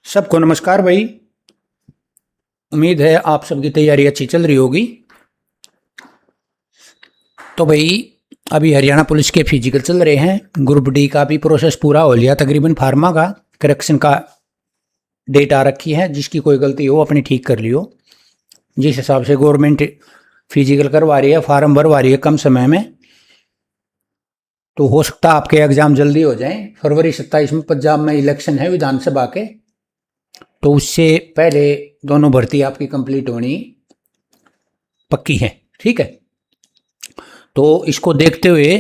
सबको नमस्कार भाई। उम्मीद है आप सबकी तैयारी अच्छी चल रही होगी। तो भाई अभी हरियाणा पुलिस के फिजिकल चल रहे हैं। ग्रुप डी का भी प्रोसेस पूरा हो लिया तकरीबन। फार्मा का करेक्शन का डेट आ रखी है, जिसकी कोई गलती हो अपनी ठीक कर लियो। जिस हिसाब से गवर्नमेंट फिजिकल करवा रही है, फार्म भरवा रही है कम समय में, तो हो सकता है आपके एग्जाम जल्दी हो जाएं। फरवरी 27 में पंजाब में इलेक्शन है विधानसभा के, तो उससे पहले दोनों भर्ती आपकी कंप्लीट होनी पक्की है। ठीक है, तो इसको देखते हुए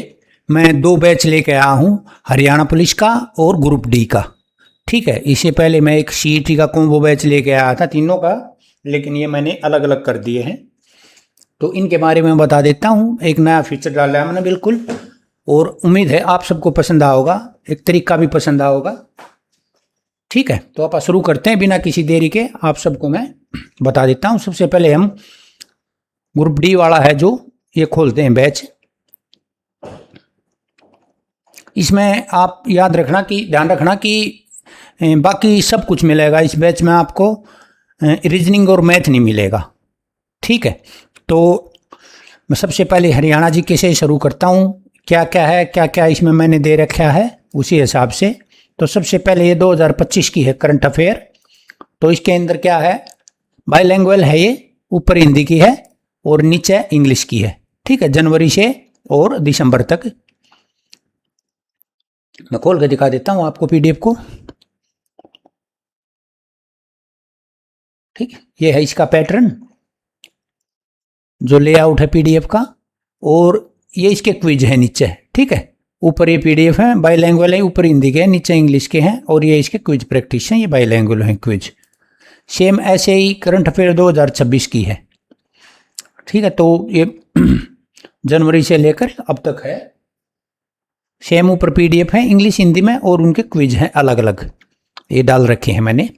मैं 2 बैच लेके आया हूँ, हरियाणा पुलिस का और ग्रुप डी का। ठीक है, इससे पहले मैं एक सीईटी का कॉम्बो बैच लेके आया था तीनों का, लेकिन ये मैंने अलग अलग कर दिए हैं। तो इनके बारे में बता देता हूँ। एक नया फीचर डाला है मैंने बिल्कुल, और उम्मीद है आप सबको पसंद आओगा, एक तरीका भी पसंद आओगा। ठीक है, तो आप शुरू करते हैं बिना किसी देरी के। आप सबको मैं बता देता हूँ। सबसे पहले हम ग्रुप डी वाला है जो ये खोलते हैं बैच। इसमें आप याद रखना कि ध्यान रखना कि बाकी सब कुछ मिलेगा इस बैच में, आपको रीजनिंग और मैथ नहीं मिलेगा। ठीक है, तो मैं सबसे पहले हरियाणा जीके से शुरू करता हूँ। क्या क्या है, क्या क्या इसमें मैंने दे रखा है उसी हिसाब से। तो सबसे पहले ये 2025 की है करंट अफेयर। तो इसके अंदर क्या है, बाईलैंग्वेज है ये, ऊपर हिंदी की है और नीचे इंग्लिश की है। ठीक है, जनवरी से और दिसंबर तक। मैं खोल के दिखा देता हूँ आपको पीडीएफ को। ठीक है, ये है इसका पैटर्न जो लेआउट है पीडीएफ का, और ये इसके क्विज है नीचे। ठीक है, ऊपर ये पीडीएफ है, बाईलैंग्वेज है, ऊपर हिंदी के हैं, नीचे इंग्लिश के हैं, और ये इसके क्विज प्रैक्टिस हैं, ये बाईलैंग्वेज हैं क्विज। सेम ऐसे ही करंट अफेयर 2026 की है। ठीक है, तो ये जनवरी से लेकर अब तक है। सेम ऊपर पीडीएफ है इंग्लिश हिंदी में, और उनके क्विज हैं अलग अलग, ये डाल रखे हैं मैंने।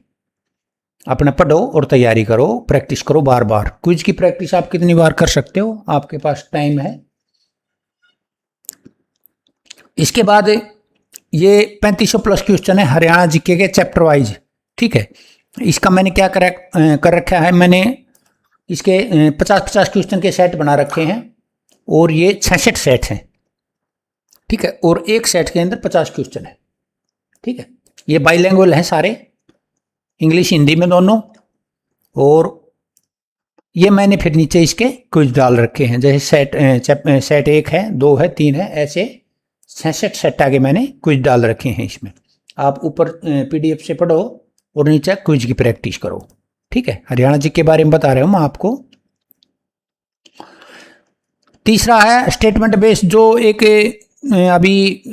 अपना पढ़ो और तैयारी करो, प्रैक्टिस करो बार बार। क्विज की प्रैक्टिस आप कितनी बार कर सकते हो, आपके पास टाइम है। इसके बाद ये 3500 प्लस क्वेश्चन है हरियाणा जीके के चैप्टर वाइज। ठीक है, इसका मैंने क्या कर रखा है, मैंने इसके 50-50 क्वेश्चन के सेट बना रखे हैं, और ये 66 सेट हैं। ठीक है, और एक सेट के अंदर 50 क्वेश्चन है। ठीक है, ये बाईलैंग्वेज हैं सारे, इंग्लिश हिंदी में दोनों। और ये मैंने फिर नीचे इसके क्विज डाल रखे हैं, जैसे सेट 1 है, 2 है, 3 है, ऐसे 66 सेट आगे मैंने क्विज डाल रखे हैं इसमें। आप ऊपर पीडीएफ से पढ़ो और नीचे क्विज की प्रैक्टिस करो। ठीक है, हरियाणा जी के बारे में बता रहा हूं मैं आपको। तीसरा है स्टेटमेंट बेस्ड, जो एक अभी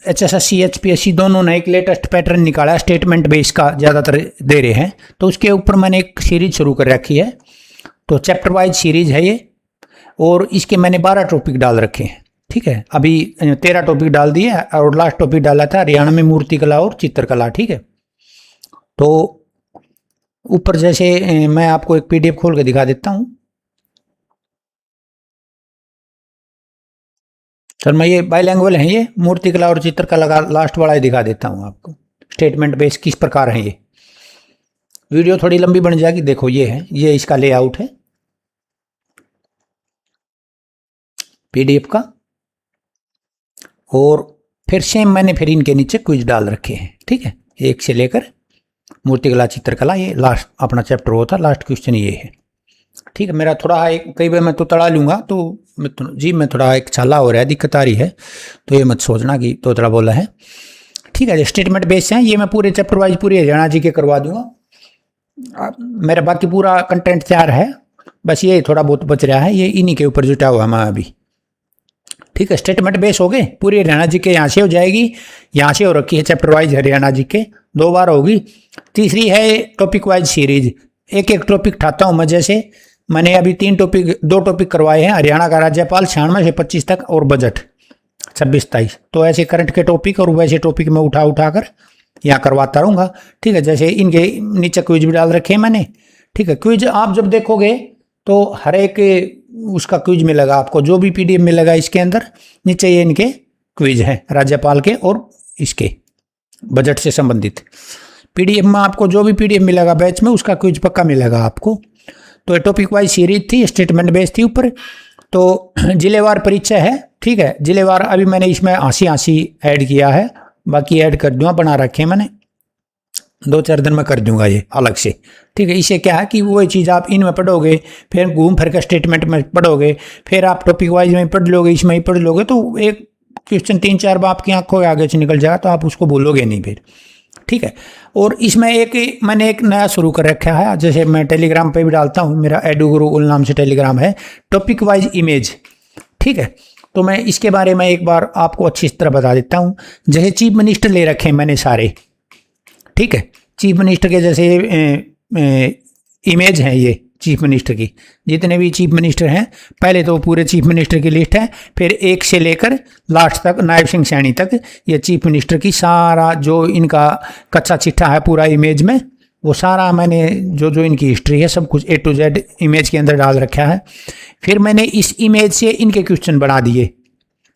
HSSC HPSC दोनों ने एक लेटेस्ट पैटर्न निकाला है, स्टेटमेंट बेस का ज़्यादातर दे रहे हैं। तो उसके ऊपर मैंने एक सीरीज शुरू कर रखी है। तो चैप्टर वाइज सीरीज है ये, और इसके मैंने 12 टॉपिक डाल रखे हैं। ठीक है, अभी 13 टॉपिक डाल दिए, और लास्ट टॉपिक डाला था हरियाणा में मूर्ति कला और चित्रकला। ठीक है, तो ऊपर जैसे मैं आपको एक पीडीएफ खोल के दिखा देता हूँ। सर मैं ये बाईलैंग्वेज है, ये मूर्ति कला और चित्रकला का लास्ट वाला ही दिखा देता हूँ आपको। स्टेटमेंट बेस किस प्रकार है, ये वीडियो थोड़ी लंबी बन जाएगी। देखो ये है, ये इसका लेआउट है पीडीएफ का, और फिर सेम मैंने फिर इनके नीचे क्विज डाल रखे हैं। ठीक है, 1 से लेकर मूर्तिकला चित्रकला, ये लास्ट अपना चैप्टर होता, लास्ट क्वेश्चन ये है। ठीक है, मेरा थोड़ा कई बार मैं तो तड़ा लूँगा, तो मैं थोड़ा एक छाला हो रहा है, दिक्कत आ रही है, तो ये मत सोचना कि तो थोड़ा बोला है। ठीक है, स्टेटमेंट बेस हैं ये, मैं पूरे चैप्टर वाइज पूरी हरियाणा जी के करवा दूंगा। मेरा बाकी पूरा कंटेंट तैयार है, बस ये थोड़ा बहुत बच रहा है, ये इन्हीं के ऊपर जुटा हुआ मैं अभी। ठीक है, स्टेटमेंट बेस हो गए, पूरी हरियाणा जी के यहाँ से हो जाएगी। यहाँ से हो रखी है चैप्टर वाइज हरियाणा जी के, 2 बार होगी। तीसरी है टॉपिक वाइज सीरीज, एक एक टॉपिक उठाता हूँ मैं। जैसे मैंने अभी 2 टॉपिक करवाए हैं, हरियाणा का राज्यपाल 96 से 25 तक, और बजट 26-27। तो ऐसे करंट के टॉपिक और वैसे टॉपिक में उठा कर यहाँ करवाता रहूँगा। ठीक है, जैसे इनके नीचे क्विज भी डाल रखे हैं मैंने। ठीक है, क्विज आप जब देखोगे तो हर एक उसका क्विज मिलेगा आपको, जो भी पीडीएफ मिलेगा इसके अंदर नीचे ये इनके क्विज हैं राज्यपाल के और इसके बजट से संबंधित। पीडीएफ में आपको जो भी पीडीएफ मिलेगा बैच में उसका क्विज पक्का मिलेगा आपको। तो टॉपिक वाइज सीरीज थी, स्टेटमेंट बेस थी ऊपर। तो जिलेवार परिचय है, ठीक है। जिलेवार अभी मैंने इसमें 80 ऐड किया है, बाकी ऐड कर दूंगा, बना रखे हैं मैंने, 2-4 दिन में कर दूंगा ये अलग से, ठीक है। इससे क्या है कि वही चीज़ आप इनमें पढ़ोगे, फिर घूम फिर कर स्टेटमेंट में पढ़ोगे, फिर आप टॉपिक वाइज में पढ़ लोगे, इसमें ही पढ़ लोगे, तो एक क्वेश्चन 3-4 बार आपकी आंखों के आगे से निकल जाएगा, तो आप उसको बोलोगे नहीं फिर, ठीक है। और इसमें मैंने एक नया शुरू कर रखा है, जैसे मैं टेलीग्राम पे भी डालता हूँ, मेरा एडू गुरु उल नाम से टेलीग्राम है, टॉपिक वाइज इमेज, ठीक है। तो मैं इसके बारे में एक बार आपको अच्छी तरह बता देता हूँ। जैसे चीफ मिनिस्टर ले रखे हैं मैंने सारे, ठीक है। चीफ मिनिस्टर के जैसे इमेज हैं, ये चीफ मिनिस्टर की, जितने भी चीफ मिनिस्टर हैं, पहले तो पूरे चीफ मिनिस्टर की लिस्ट है, फिर एक से लेकर लास्ट तक नायब सिंह सैनी तक, ये चीफ मिनिस्टर की सारा जो इनका कच्चा चिट्ठा है पूरा इमेज में, वो सारा मैंने जो इनकी हिस्ट्री है सब कुछ A to Z इमेज के अंदर डाल रखा है। फिर मैंने इस इमेज से इनके क्वेश्चन बना दिए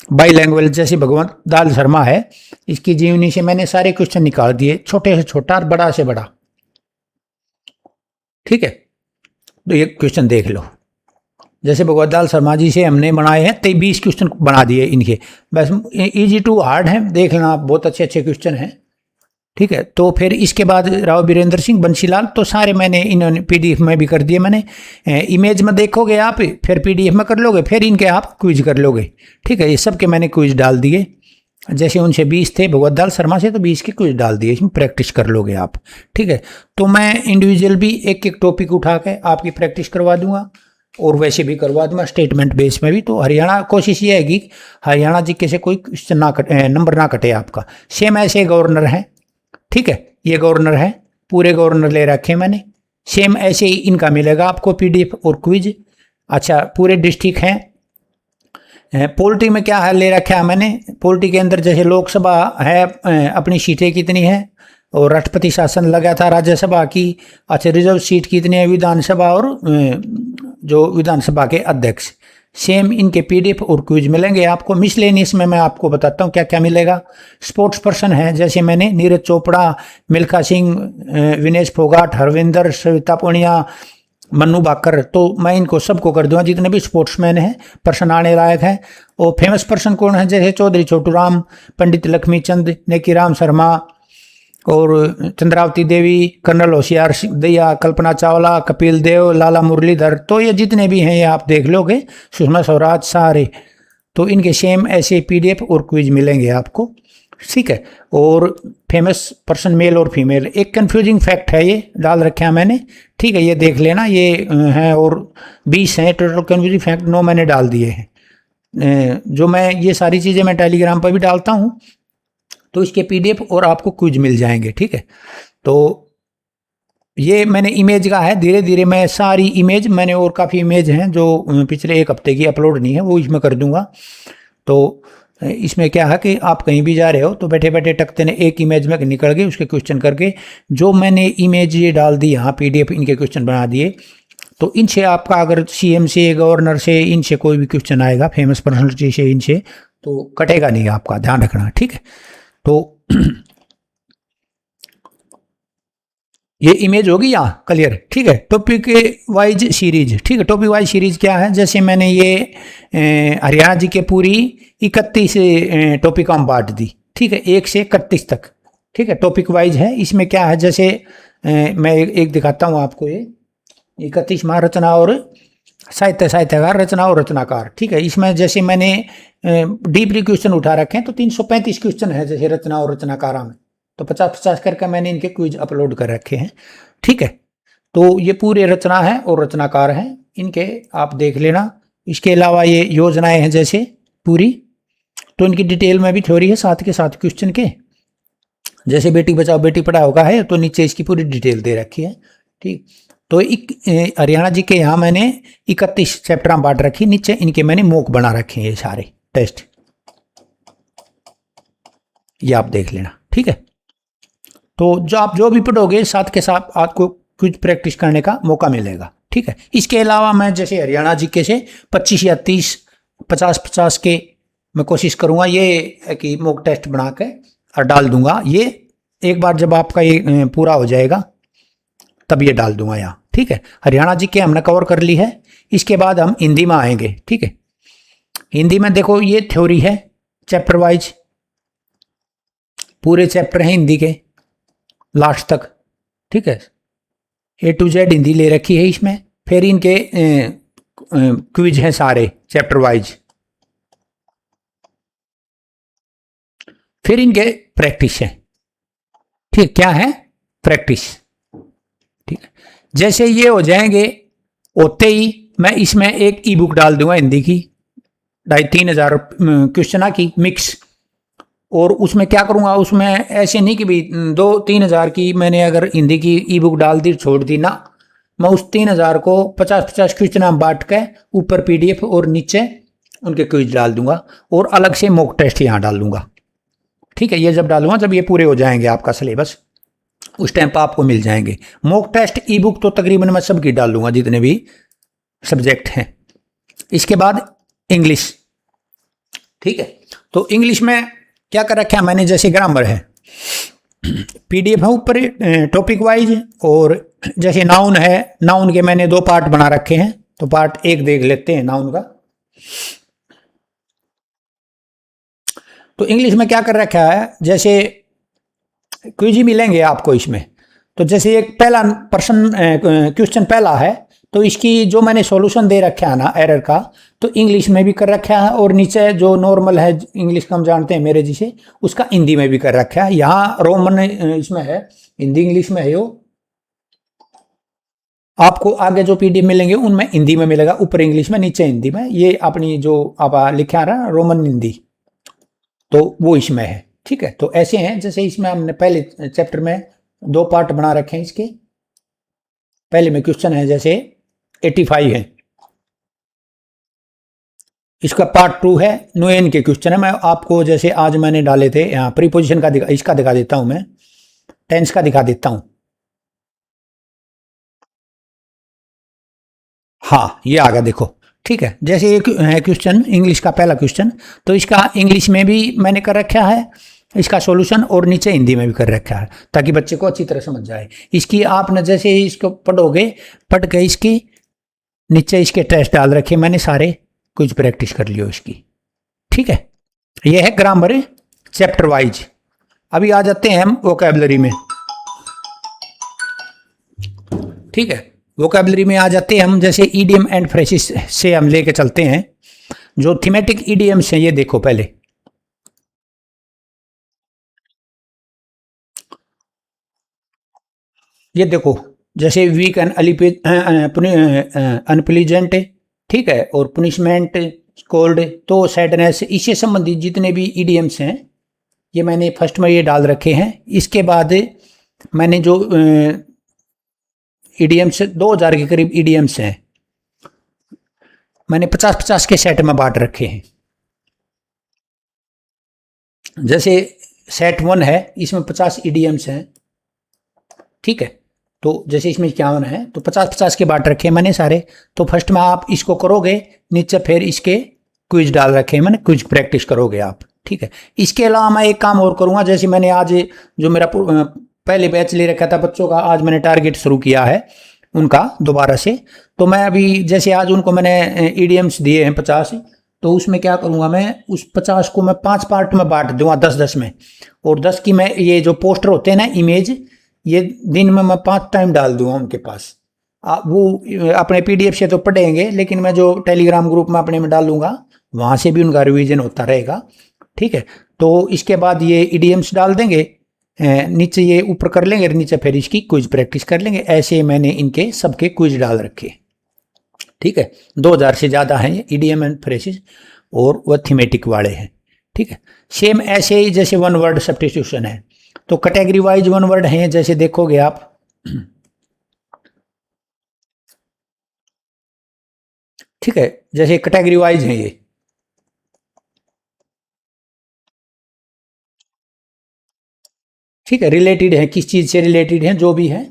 बाई लैंग्वेज। जैसे भगवंत दाल शर्मा है, इसकी जीवनी से मैंने सारे क्वेश्चन निकाल दिए, छोटे से छोटा और बड़ा से बड़ा, ठीक है। तो ये क्वेश्चन देख लो, जैसे भगवत दाल शर्मा जी से हमने बनाए हैं 20 क्वेश्चन बना दिए इनके, बस इजी टू हार्ड है, देख लेना, बहुत अच्छे अच्छे क्वेश्चन हैं, ठीक है। तो फिर इसके बाद राव बीरेंद्र सिंह, बंसीलाल, तो सारे मैंने इन्होंने पीडीएफ में भी कर दिए मैंने। इमेज में देखोगे आप, फिर पीडीएफ में कर लोगे, फिर इनके आप क्विज कर लोगे, ठीक है। ये सब के मैंने क्विज डाल दिए, जैसे उनसे 20 थे भगवत दाल शर्मा से, तो 20 के क्विज डाल दिए, इसमें प्रैक्टिस कर लोगे आप, ठीक है। तो मैं इंडिविजुअल भी एक एक टॉपिक उठा के आपकी प्रैक्टिस करवा दूंगा, और वैसे भी करवा दूंगा स्टेटमेंट बेस में भी। तो हरियाणा कोशिश ये है कि हरियाणा जीके से कोई क्वेश्चन ना कटे, नंबर ना कटे आपका। सेम ऐसे गवर्नर हैं, ठीक है, ये गवर्नर है, पूरे गवर्नर ले रखे मैंने, सेम ऐसे ही इनका मिलेगा आपको पीडीएफ और क्विज। अच्छा, पूरे डिस्ट्रिक्ट हैं। पोल्ट्री में क्या है ले रखा है मैंने, पोल्ट्री के अंदर जैसे लोकसभा है, अपनी सीटें कितनी हैं, और राष्ट्रपति शासन लगा था राज्यसभा की। अच्छा, रिजर्व सीट कितनी है विधानसभा, और जो विधानसभा के अध्यक्ष, सेम इनके पीडीएफ और क्विज मिलेंगे आपको। मिसलेनियस में मैं आपको बताता हूँ क्या क्या मिलेगा। स्पोर्ट्स पर्सन है, जैसे मैंने नीरज चोपड़ा, मिल्खा सिंह, विनेश फोगाट, हरविंदर, सविता पूनिया, मन्नू बाकर, तो मैं इनको सबको कर दूंगा, जितने भी स्पोर्ट्समैन हैं, पर्सन आने लायक है। और फेमस पर्सन कौन है, जैसे चौधरी छोटू राम, पंडित लक्ष्मीचंद, नेकीराम शर्मा, और चंद्रावती देवी, कर्नल होशियार दैया, कल्पना चावला, कपिल देव, लाला मुरलीधर, तो ये जितने भी हैं ये आप देख लोगे, सुषमा स्वराज, सारे। तो इनके सेम ऐसे पीडीएफ और क्विज मिलेंगे आपको, ठीक है। और फेमस पर्सन मेल और फीमेल, एक कंफ्यूजिंग फैक्ट है ये डाल रखे हैं मैंने, ठीक है, ये देख लेना, ये हैं, और 20 हैं टोटल कंफ्यूजिंग फैक्ट, 9 मैंने डाल दिए हैं। जो मैं ये सारी चीज़ें मैं टेलीग्राम पर भी डालता हूँ, तो इसके पीडीएफ और आपको क्विज मिल जाएंगे, ठीक है। तो ये मैंने इमेज का है, धीरे धीरे मैं सारी इमेज, मैंने और काफ़ी इमेज हैं जो पिछले 1 हफ्ते की अपलोड नहीं है, वो इसमें कर दूंगा। तो इसमें क्या है कि आप कहीं भी जा रहे हो तो बैठे बैठे टकते ने एक इमेज में निकल गए, उसके क्वेश्चन करके, जो मैंने इमेज ये डाल दी यहाँ पीडीएफ, इनके क्वेश्चन बना दिए, तो इनसे आपका अगर सीएम से, गवर्नर से, इनसे कोई भी क्वेश्चन आएगा, फेमस पर्सनैलिटी से, इनसे, तो कटेगा नहीं आपका, ध्यान रखना, ठीक है। तो ये इमेज होगी यहाँ क्लियर, ठीक है। टॉपिक वाइज सीरीज, ठीक है। टॉपिक वाइज सीरीज क्या है, जैसे मैंने ये हरियाणा जी के पूरी 31 टॉपिक हम बांट दी, ठीक है, 1 से 31 तक, ठीक है, टॉपिक वाइज है। इसमें क्या है, जैसे मैं एक दिखाता हूँ आपको, ये 31 महारचना और साहित्यकार, रचना और रचनाकार, ठीक है। इसमें जैसे मैंने डीपली क्वेश्चन उठा रखे हैं, तो 335 क्वेश्चन है जैसे रचना और रचनाकारा में, तो 50-50 करके मैंने इनके क्विज अपलोड कर रखे हैं, ठीक है। तो ये पूरे रचना है और रचनाकार हैं, इनके आप देख लेना। इसके अलावा ये योजनाएं हैं जैसे पूरी, तो इनकी डिटेल में भी थ्योरी है साथ के साथ क्वेश्चन के, जैसे बेटी बचाओ बेटी पढ़ाओ का है, तो नीचे इसकी पूरी डिटेल दे रखी है, ठीक। तो हरियाणा जी के यहाँ मैंने 31 चैप्टर बांट रखी, नीचे इनके मैंने मॉक बना रखे हैं ये सारे टेस्ट, ये आप देख लेना, ठीक है। तो जो आप जो भी पढ़ोगे साथ के साथ आपको कुछ प्रैक्टिस करने का मौका मिलेगा, ठीक है। इसके अलावा मैं जैसे हरियाणा जीके से 25 या 30, 50-50 के मैं कोशिश करूंगा ये कि मॉक टेस्ट बना के और डाल दूंगा, ये एक बार जब आपका ये पूरा हो जाएगा तब ये डाल दूंगा यहाँ। ठीक है, हरियाणा जी के हमने कवर कर ली है। इसके बाद हम हिंदी में आएंगे। ठीक है, हिंदी में देखो ये थ्योरी है चैप्टर वाइज, पूरे चैप्टर हैं हिंदी के लास्ट तक। ठीक है, A to Z हिंदी ले रखी है इसमें। फिर इनके क्विज हैं सारे चैप्टर वाइज, फिर इनके प्रैक्टिस है। ठीक, क्या है? प्रैक्टिस। ठीक है, जैसे ये हो जाएंगे होते ही मैं इसमें एक ई बुक डाल दूंगा हिंदी की 2,500-3,000 क्वेश्चन की मिक्स। और उसमें क्या करूंगा, उसमें ऐसे नहीं कि भी 2-3 हज़ार की मैंने अगर हिंदी की ई बुक डाल दी छोड़ दी ना, मैं उस 3,000 को 50-50 क्वेश्चन बांट के ऊपर PDF और नीचे उनके क्विज डाल दूंगा और अलग से मॉक टेस्ट यहाँ डाल दूंगा। ठीक है, ये जब डालूंगा जब ये पूरे हो जाएंगे आपका सिलेबस, उस टाइम पर आपको मिल जाएंगे। मॉक टेस्ट ई बुक तो तकरीबन मैं सबकी डाल दूंगा जितने भी सब्जेक्ट हैं। इसके बाद इंग्लिश। ठीक है, तो इंग्लिश में क्या कर रखा है मैंने, जैसे ग्रामर है PDF है ऊपर टॉपिक वाइज, और जैसे नाउन है, नाउन के मैंने 2 पार्ट बना रखे हैं। तो पार्ट 1 देख लेते हैं नाउन का। तो इंग्लिश में क्या कर रखा है, जैसे क्विज ही मिलेंगे आपको इसमें। तो जैसे एक पहला पर्सन क्वेश्चन पहला है, तो इसकी जो मैंने सॉल्यूशन दे रखा है ना एरर का, तो इंग्लिश में भी कर रखा है, और नीचे जो नॉर्मल है इंग्लिश का हम जानते हैं मेरे जिसे, उसका हिंदी में भी कर रखा है। यहाँ रोमन इसमें है, हिंदी इंग्लिश में है। वो आपको आगे जो PDF मिलेंगे उनमें हिंदी में मिलेगा, ऊपर इंग्लिश में नीचे हिंदी में। ये अपनी जो आप लिखा रहा रोमन हिंदी, तो वो इसमें है। ठीक है, तो ऐसे हैं, जैसे इसमें हमने पहले चैप्टर में 2 पार्ट बना रखे हैं इसके। पहले में क्वेश्चन है जैसे 85 है, इसका पार्ट 2 है नोएन के क्वेश्चन है। मैं आपको जैसे आज मैंने डाले थे यहाँ प्रीपोजिशन का इसका दिखा देता हूं, मैं टेंस का दिखा देता हूं। हाँ, ये आ गया देखो। ठीक है, जैसे एक है क्वेश्चन इंग्लिश का पहला क्वेश्चन, तो इसका इंग्लिश में भी मैंने कर रखा है इसका सॉल्यूशन, और नीचे हिंदी में भी कर रखा है, ताकि बच्चे को अच्छी तरह समझ जाए। इसकी आपने जैसे ही इसको पढ़ोगे, पढ़ के इसकी नीचे इसके टेस्ट डाल रखे मैंने सारे, कुछ प्रैक्टिस कर लियो इसकी। ठीक है, ये है ग्रामर चैप्टर वाइज। अभी आ जाते हैं हम वोकैबुलरी में। ठीक है, वोकैबुलरी में आ जाते हैं हम, जैसे ईडियम एंड फ्रेजेस से हम लेके चलते हैं। जो थीमेटिक ईडियम्स हैं ये देखो पहले। ये देखो, जैसे वीक एंड अनप्लीजेंट, ठीक है, और पुनिशमेंट, कोल्ड, तो सैडनेस, इससे संबंधित जितने भी ईडियम्स हैं ये मैंने फर्स्ट में ये डाल रखे हैं। इसके बाद मैंने जो ईडियम्स 2000 के करीब ईडियम्स हैं, मैंने 50-50 के सेट में बांट रखे हैं। जैसे सेट 1 है, इसमें 50 ईडियम्स हैं। ठीक है, तो जैसे इसमें 51 है, तो 50-50 के बांट रखे हैं मैंने सारे। तो फर्स्ट में आप इसको करोगे, नीचे फिर इसके क्विज डाल रखे हैं मैंने, क्विज प्रैक्टिस करोगे आप। ठीक है, इसके अलावा मैं एक काम और करूंगा, जैसे मैंने आज जो मेरा पहले बैच ले रखा था बच्चों का, आज मैंने टारगेट शुरू किया है उनका दोबारा से। तो मैं अभी जैसे आज उनको मैंने ईडियम्स दिए हैं 50, तो उसमें क्या करूंगा, मैं उस 50 को मैं 5 पार्ट में बांट दूंगा 10-10 में, और 10 की मैं ये जो पोस्टर होते हैं ना इमेज, ये दिन में मैं 5 टाइम डाल दूंगा उनके पास। वो अपने PDF से तो पढ़ेंगे, लेकिन मैं जो टेलीग्राम ग्रुप में अपने में डालूंगा वहाँ से भी उनका रिवीजन होता रहेगा। ठीक है, तो इसके बाद ये ईडियम्स डाल देंगे, नीचे ये ऊपर कर लेंगे, नीचे फिर इसकी क्विज प्रैक्टिस कर लेंगे। ऐसे मैंने इनके सबके क्विज डाल रखे। ठीक है, 2000 से ज़्यादा हैं ये ईडियम एंड फ्रेजेस, और वह थीमेटिक वाले हैं। ठीक है, सेम ऐसे ही जैसे 1 वर्ड सब्स्टिट्यूशन है, तो कैटेगरी वाइज 1 वर्ड हैं, जैसे देखोगे आप। ठीक है, जैसे कैटेगरी वाइज है ये। ठीक है, रिलेटेड है, किस चीज़ से रिलेटेड है जो भी है।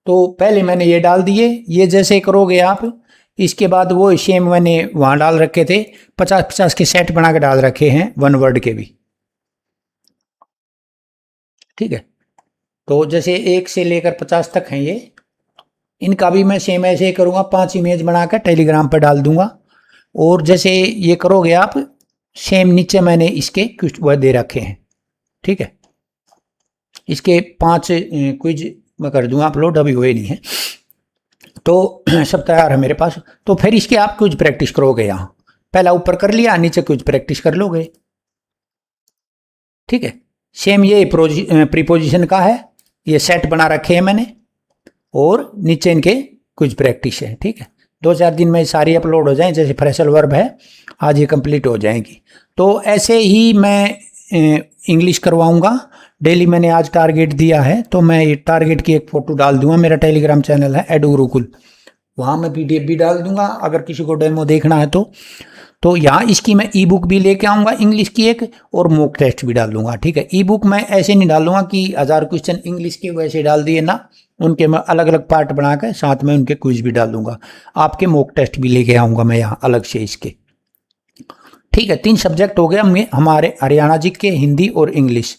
तो पहले मैंने ये डाल दिए, ये जैसे करोगे आप, इसके बाद वो सेम मैंने वहाँ डाल रखे थे, 50-50 के सेट बना के डाल रखे हैं 1 वर्ड के भी। ठीक है, तो जैसे 1 से लेकर 50 तक हैं ये, इनका भी मैं सेम ऐसे ही करूँगा, 5 इमेज बनाकर टेलीग्राम पर डाल दूंगा। और जैसे ये करोगे आप, सेम नीचे मैंने इसके कुछ वह दे रखे हैं, ठीक है। इसके 5 क्विज मैं कर दूंगा अपलोड, अभी हुए नहीं है, तो सब तैयार है मेरे पास। तो फिर इसके आप कुछ प्रैक्टिस करोगे, यहाँ पहला ऊपर कर लिया, नीचे कुछ प्रैक्टिस कर लोगे, ठीक है। सेम ये प्रीपोजिशन का है, ये सेट बना रखे हैं मैंने, और नीचे इनके कुछ प्रैक्टिस है, ठीक है। 2-4 दिन में सारी अपलोड हो जाएं, जैसे फ्रेशल वर्ब है आज ये कंप्लीट हो जाएगी। तो ऐसे ही मैं इंग्लिश करवाऊंगा डेली। मैंने आज टारगेट दिया है, तो मैं ये टारगेट की एक फ़ोटो डाल दूंगा। मेरा टेलीग्राम चैनल है एडू गुरुकुल, वहाँ मैं PDF भी डाल दूंगा अगर किसी को डेमो देखना है तो यहाँ इसकी मैं ई बुक भी लेके आऊँगा इंग्लिश की एक, और मॉक टेस्ट भी डाल दूंगा, ठीक है। ई बुक मैं ऐसे नहीं डालूंगा कि 1000 क्वेश्चन इंग्लिश के वैसे डाल दिए ना, उनके मैं अलग अलग पार्ट बना कर साथ में उनके क्विज भी डाल दूंगा। आपके मॉक टेस्ट भी लेके आऊँगा मैं यहाँ अलग से इसके, ठीक है। 3 सब्जेक्ट हो गए हमारे हरियाणा जी के, हिंदी और इंग्लिश।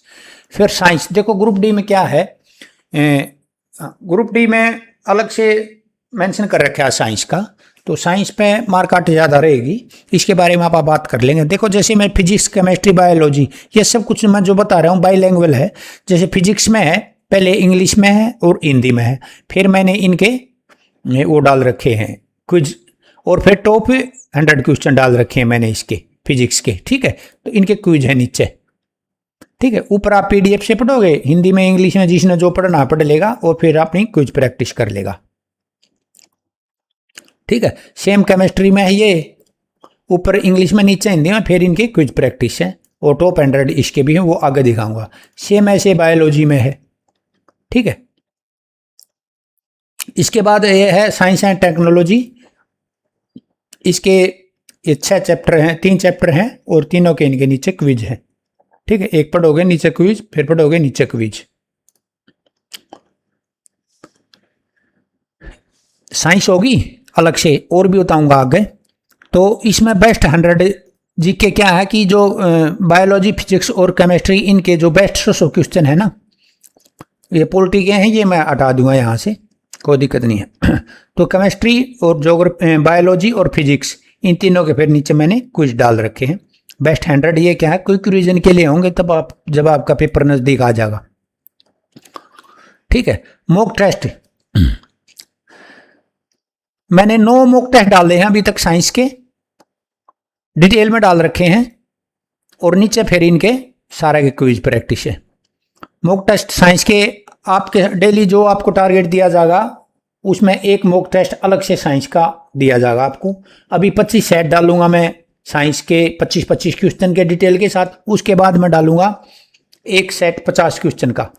फिर साइंस, देखो ग्रुप डी में क्या है, ग्रुप डी में अलग से मेंशन कर रखा है साइंस का, तो साइंस पे मार्काट ज़्यादा रहेगी, इसके बारे में आप बात कर लेंगे। देखो जैसे मैं फिजिक्स, केमिस्ट्री, बायोलॉजी, ये सब कुछ मैं जो बता रहा हूँ बाईलैंग्वेज है। जैसे फिजिक्स में है, पहले इंग्लिश में है और हिंदी में है, फिर मैंने इनके वो डाल रखे हैं क्विज, और फिर टॉप 100 क्वेश्चन डाल रखे हैं मैंने इसके फिजिक्स के, ठीक है। तो इनके क्विज है नीचे, ठीक है। ऊपर आप PDF से पढ़ोगे, हिंदी में इंग्लिश में जिसने जो पढ़ना पढ़ लेगा, और फिर अपनी क्विज प्रैक्टिस कर लेगा, ठीक है। सेम केमिस्ट्री में है ये, ऊपर इंग्लिश में नीचे हिंदी में, फिर इनकी क्विज प्रैक्टिस है, और टॉप 100 इसके भी हैं, वो आगे दिखाऊंगा। सेम ऐसे बायोलॉजी में है, ठीक है। इसके बाद ये है साइंस एंड टेक्नोलॉजी, इसके ये 6 चैप्टर हैं, 3 चैप्टर हैं, और तीनों के इनके नीचे क्विज है, ठीक है। एक पढ़ोगे नीचे क्विज, फिर पढ़ोगे नीचे क्विज। साइंस होगी अलग से, और भी बताऊंगा आगे। तो इसमें बेस्ट 100 जीके क्या है कि जो बायोलॉजी, फिजिक्स और केमिस्ट्री, इनके जो बेस्ट 100 क्वेश्चन है ना, ये पॉलिटी के हैं, ये मैं हटा दूंगा यहाँ से, कोई दिक्कत नहीं है। तो केमिस्ट्री और जोग्राफी, बायोलॉजी और फिजिक्स, इन तीनों के फिर नीचे मैंने क्विज डाल रखे हैं। बेस्ट 100 ये क्या है, क्विक रिवीजन के लिए होंगे, तब आप जब आपका पेपर नज़दीक आ जाएगा, ठीक है। मॉक टेस्ट मैंने 9 मॉक टेस्ट डाले हैं अभी तक साइंस के, डिटेल में डाल रखे हैं, और नीचे फिर इनके सारे के क्विज प्रैक्टिस है। मॉक टेस्ट साइंस के आपके डेली जो आपको टारगेट दिया जाएगा, उसमें एक मॉक टेस्ट अलग से साइंस का दिया जाएगा आपको। अभी 25 सेट डालूंगा मैं साइंस के, 25-25 क्वेश्चन के डिटेल के साथ। उसके बाद मैं डालूंगा एक सेट 50 क्वेश्चन का,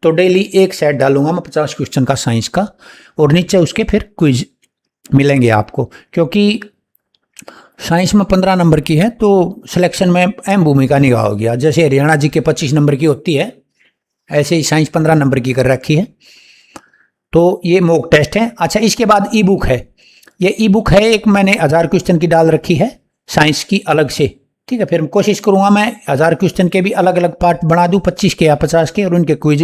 तो डेली एक सेट डालूंगा मैं 50 क्वेश्चन का साइंस का, और नीचे उसके फिर क्विज मिलेंगे आपको। क्योंकि साइंस में 15 नंबर की है, तो सिलेक्शन में अहम भूमिका निभा हो गया। जैसे हरियाणा जी के 25 नंबर की होती है, ऐसे ही साइंस 15 नंबर की कर रखी है। तो ये मॉक टेस्ट है। अच्छा, इसके बाद ई बुक है, ये ई बुक है एक, मैंने 1000 क्वेश्चन की डाल रखी है साइंस की अलग से, ठीक है। फिर कोशिश करूंगा मैं 1000 क्वेश्चन के भी अलग अलग पार्ट बना दूं, 25 के या 50 के, और उनके क्विज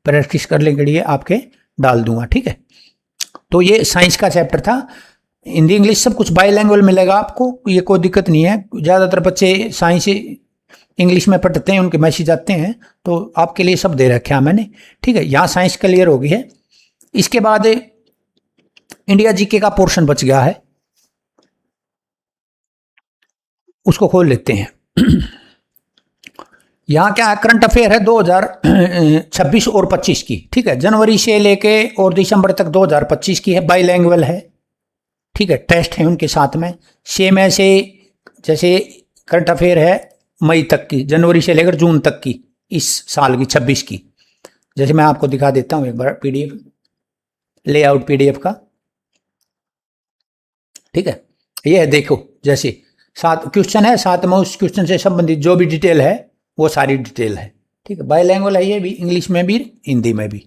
प्रैक्टिस करने के लिए आपके डाल दूंगा, ठीक है। तो ये साइंस का चैप्टर था। हिंदी इंग्लिश सब कुछ बाईलैंग्वेज मिलेगा आपको, ये कोई दिक्कत नहीं है। ज़्यादातर बच्चे साइंस इंग्लिश में पढ़ते हैं, उनके मैसेज आते हैं, तो आपके लिए सब दे रखे हैं मैंने, ठीक है। यहाँ साइंस क्लियर हो गई है। इसके बाद इंडिया जीके का पोर्शन बच गया है, उसको खोल लेते हैं। यहाँ क्या है, करंट अफेयर है 2026 और 25 की, ठीक है। जनवरी से लेके और दिसंबर तक 2025 की है, बाईलैंग्वेज है, ठीक है। टेस्ट है उनके साथ में। सेम ऐसे जैसे करंट अफेयर है मई तक की, जनवरी से लेकर जून तक की, इस साल की 26 की। जैसे मैं आपको दिखा देता हूँ एक बार PDF, लेआउट PDF का, ठीक है। ये है, देखो जैसे 7 क्वेश्चन है, साथ में उस क्वेश्चन से संबंधित जो भी डिटेल है वो सारी डिटेल है, ठीक है। बाईलैंग्वेज है ये भी, इंग्लिश में भी हिंदी में भी,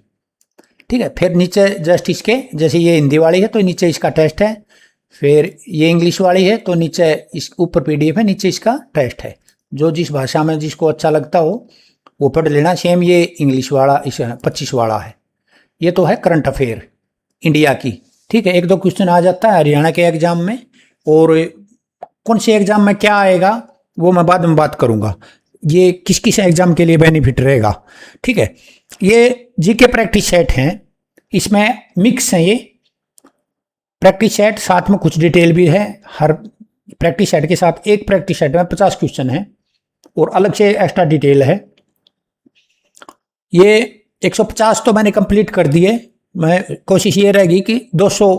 ठीक है। फिर नीचे जस्ट इसके, जैसे ये हिंदी वाली है तो नीचे इसका टेस्ट है, फिर ये इंग्लिश वाली है तो नीचे इस ऊपर PDF है, नीचे इसका टेस्ट है। जो जिस भाषा में जिसको अच्छा लगता हो वो पढ़ लेना। सेम ये इंग्लिश वाला इस 25 वाला है, ये तो है करंट अफेयर इंडिया की। ठीक है, एक दो क्वेश्चन आ जाता है हरियाणा के एग्जाम में, और कौन से एग्जाम में क्या आएगा वो मैं बाद में बात करूंगा, ये किस किस एग्जाम के लिए बेनिफिट रहेगा। ठीक है, ये जीके प्रैक्टिस सेट हैं, इसमें मिक्स है ये प्रैक्टिस सेट, साथ में कुछ डिटेल भी है। हर प्रैक्टिस सेट के साथ एक प्रैक्टिस सेट में 50 क्वेश्चन है और अलग से एक्स्ट्रा डिटेल है। ये 150 तो मैंने कंप्लीट कर दिए, मैं कोशिश ये रहेगी कि 200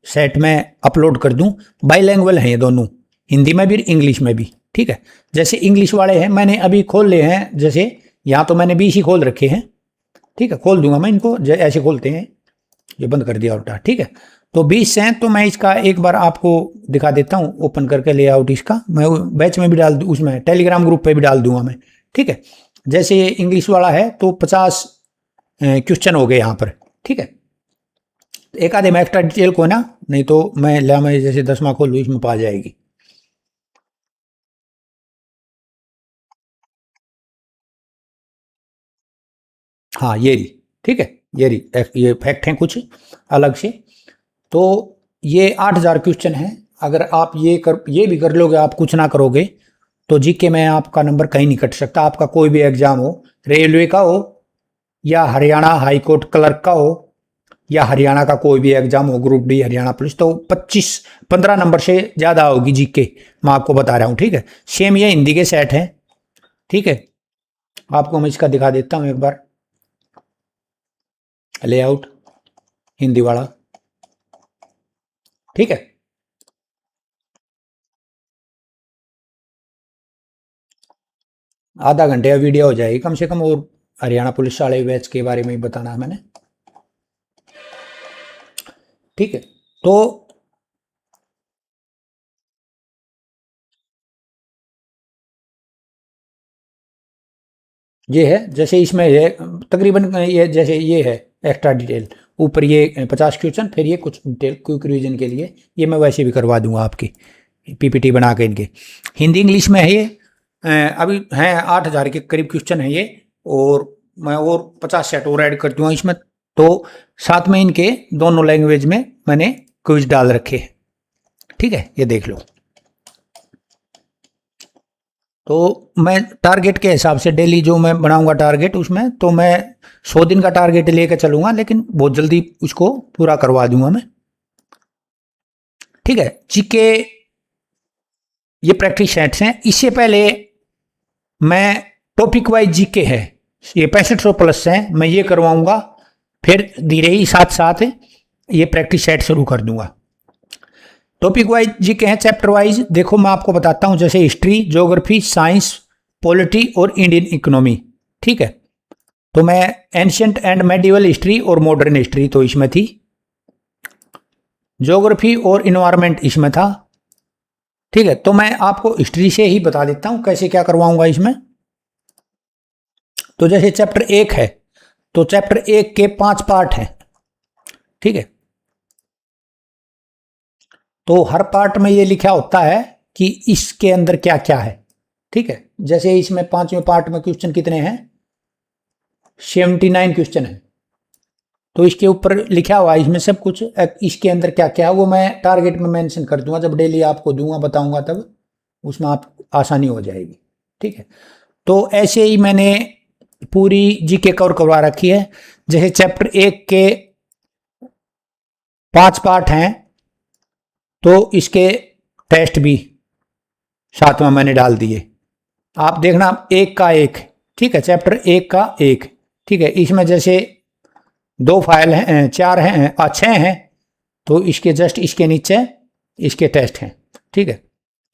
सेट में अपलोड कर दूं। बाईलैंग्वेज हैं ये दोनों, हिंदी में भी इंग्लिश में भी। ठीक है, जैसे इंग्लिश वाले हैं मैंने अभी खोल लिए हैं, जैसे यहाँ तो मैंने 20 ही खोल रखे हैं। ठीक है, खोल दूंगा मैं इनको, ऐसे खोलते हैं, ये बंद कर दिया उल्टा। ठीक है, तो 20 हैं, तो मैं इसका एक बार आपको दिखा देता हूँ ओपन करके लेआउट इसका। मैं बैच में भी डाल दूँ, उसमें टेलीग्राम ग्रुप पे भी डाल दूंगा मैं। ठीक है, जैसे ये इंग्लिश वाला है तो 50 क्वेश्चन हो गए यहाँ पर। ठीक है, एक आधे में एक्स्ट्रा डिटेल को ना, नहीं तो मैं जैसे 10वां खोल लूँ इसमें पा जाएगी। हाँ ये रही, ठीक है, ये रही, ये फैक्ट हैं कुछ अलग से। तो ये 8000 क्वेश्चन है, अगर आप ये भी कर लोगे, आप कुछ ना करोगे तो जीके में आपका नंबर कहीं नहीं कट सकता। आपका कोई भी एग्जाम हो, रेलवे का हो या हरियाणा हाई कोर्ट क्लर्क का हो या हरियाणा का कोई भी एग्जाम हो, ग्रुप डी हरियाणा पुलिस, तो 15 नंबर से ज़्यादा होगी जीके, मैं आपको बता रहा हूँ। ठीक है, सेम ये हिंदी के सेट हैं। ठीक है, आपको मैं इसका दिखा देता हूँ एक बार लेआउट हिंदी वाला। ठीक है, आधा घंटे का वीडियो हो जाएगी कम से कम, और हरियाणा पुलिस वाले बैच के बारे में ही बताना है मैंने। ठीक है, तो ये है, जैसे इसमें है तकरीबन ये, जैसे ये है एक्स्ट्रा डिटेल, ऊपर ये 50 क्वेश्चन, फिर ये कुछ डिटेल क्विक रिवीजन के लिए, ये मैं वैसे भी करवा दूंगा आपकी पीपीटी बना के इनके। हिंदी इंग्लिश में है ये, अभी हैं 8000 के करीब क्वेश्चन है ये, और मैं और 50 सेट और ऐड कर दूंगा इसमें। तो साथ में इनके दोनों लैंग्वेज में मैंने क्विज डाल रखे हैं। ठीक है, ये देख लो। तो मैं टारगेट के हिसाब से डेली जो मैं बनाऊंगा टारगेट, उसमें तो मैं 100 दिन का टारगेट लेकर चलूंगा, लेकिन बहुत जल्दी उसको पूरा करवा दूंगा मैं। ठीक है, जीके ये प्रैक्टिस सेट्स हैं। इससे पहले मैं टॉपिक वाइज जीके है, ये 6500 प्लस है, मैं ये करवाऊंगा, फिर धीरे ही साथ साथ ये प्रैक्टिस सेट शुरू कर दूंगा। टॉपिक वाइज जीके हैं, चैप्टर वाइज देखो मैं आपको बताता हूं, जैसे हिस्ट्री, ज्योग्राफी, साइंस, पॉलिटी और इंडियन इकोनॉमी। ठीक है, तो मैं एंशियंट एंड मेडिवल हिस्ट्री और मॉडर्न हिस्ट्री तो इसमें थी, ज्योग्राफी और इन्वायरमेंट इसमें था। ठीक है, तो मैं आपको हिस्ट्री से ही बता देता हूं कैसे क्या करवाऊंगा इसमें। तो जैसे चैप्टर 1 है, तो चैप्टर 1 के 5 पार्ट हैं। ठीक है, तो हर पार्ट में ये लिखा होता है कि इसके अंदर क्या क्या है। ठीक है, जैसे इसमें 5वें पार्ट में क्वेश्चन कितने हैं, 79 क्वेश्चन है, तो इसके ऊपर लिखा हुआ है इसमें सब कुछ, इसके अंदर क्या क्या है वो मैं टारगेट में मेंशन कर दूंगा, जब डेली आपको दूंगा बताऊंगा तब उसमें आप आसानी हो जाएगी। ठीक है, तो ऐसे ही मैंने पूरी जीके कवर करवा रखी है। जैसे चैप्टर 1 के 5 पार्ट हैं, तो इसके टेस्ट भी साथ में मैंने डाल दिए, आप देखना एक का एक। ठीक है, चैप्टर 1 का 1। ठीक है, इसमें जैसे 2 फाइल हैं, 4 हैं, 6 हैं, तो इसके जस्ट इसके नीचे इसके टेस्ट हैं। ठीक है,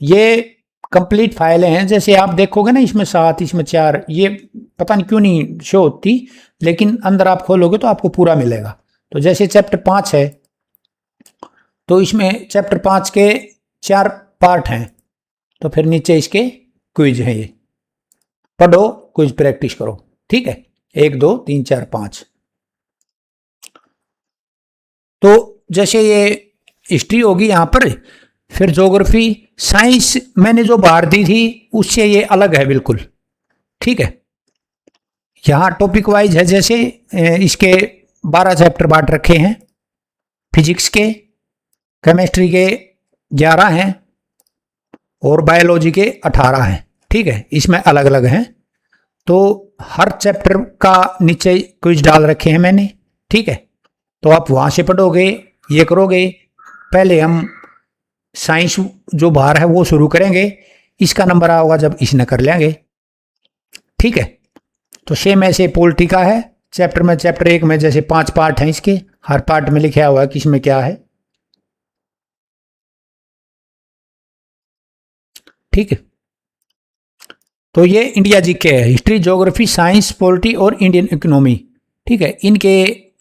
ये कंप्लीट फाइलें हैं, जैसे आप देखोगे ना इसमें 7, इसमें 4, ये पता नहीं क्यों नहीं शो होती, लेकिन अंदर आप खोलोगे तो आपको पूरा मिलेगा। तो जैसे चैप्टर 5 है, तो इसमें चैप्टर 5 के 4 पार्ट हैं, तो फिर नीचे इसके क्विज हैं, ये पढ़ो क्विज प्रैक्टिस करो। ठीक है, 1 2 3 4 5। तो जैसे ये हिस्ट्री होगी यहाँ पर, फिर ज्योग्राफी, साइंस मैंने जो बाहर दी थी उससे ये अलग है बिल्कुल। ठीक है, यहाँ टॉपिक वाइज है, जैसे इसके 12 चैप्टर बांट रखे हैं, फिजिक्स के, केमिस्ट्री के 11 हैं और बायोलॉजी के 18 हैं। ठीक है, इसमें अलग अलग हैं। तो हर चैप्टर का नीचे क्विज डाल रखे हैं मैंने। ठीक है, तो आप वहाँ से पढ़ोगे, ये करोगे। पहले हम साइंस जो बाहर है वो शुरू करेंगे, इसका नंबर आओगा जब इसने कर लेंगे। ठीक है, तो सेम ऐसे पॉलिटी का है, चैप्टर 1 में जैसे 5 पार्ट हैं इसके, हर पार्ट में लिखा हुआ है कि इसमें क्या है। ठीक है, तो ये इंडिया जीके है, हिस्ट्री, ज्योग्राफी, साइंस, पॉलिटी और इंडियन इकोनॉमी। ठीक है, इनके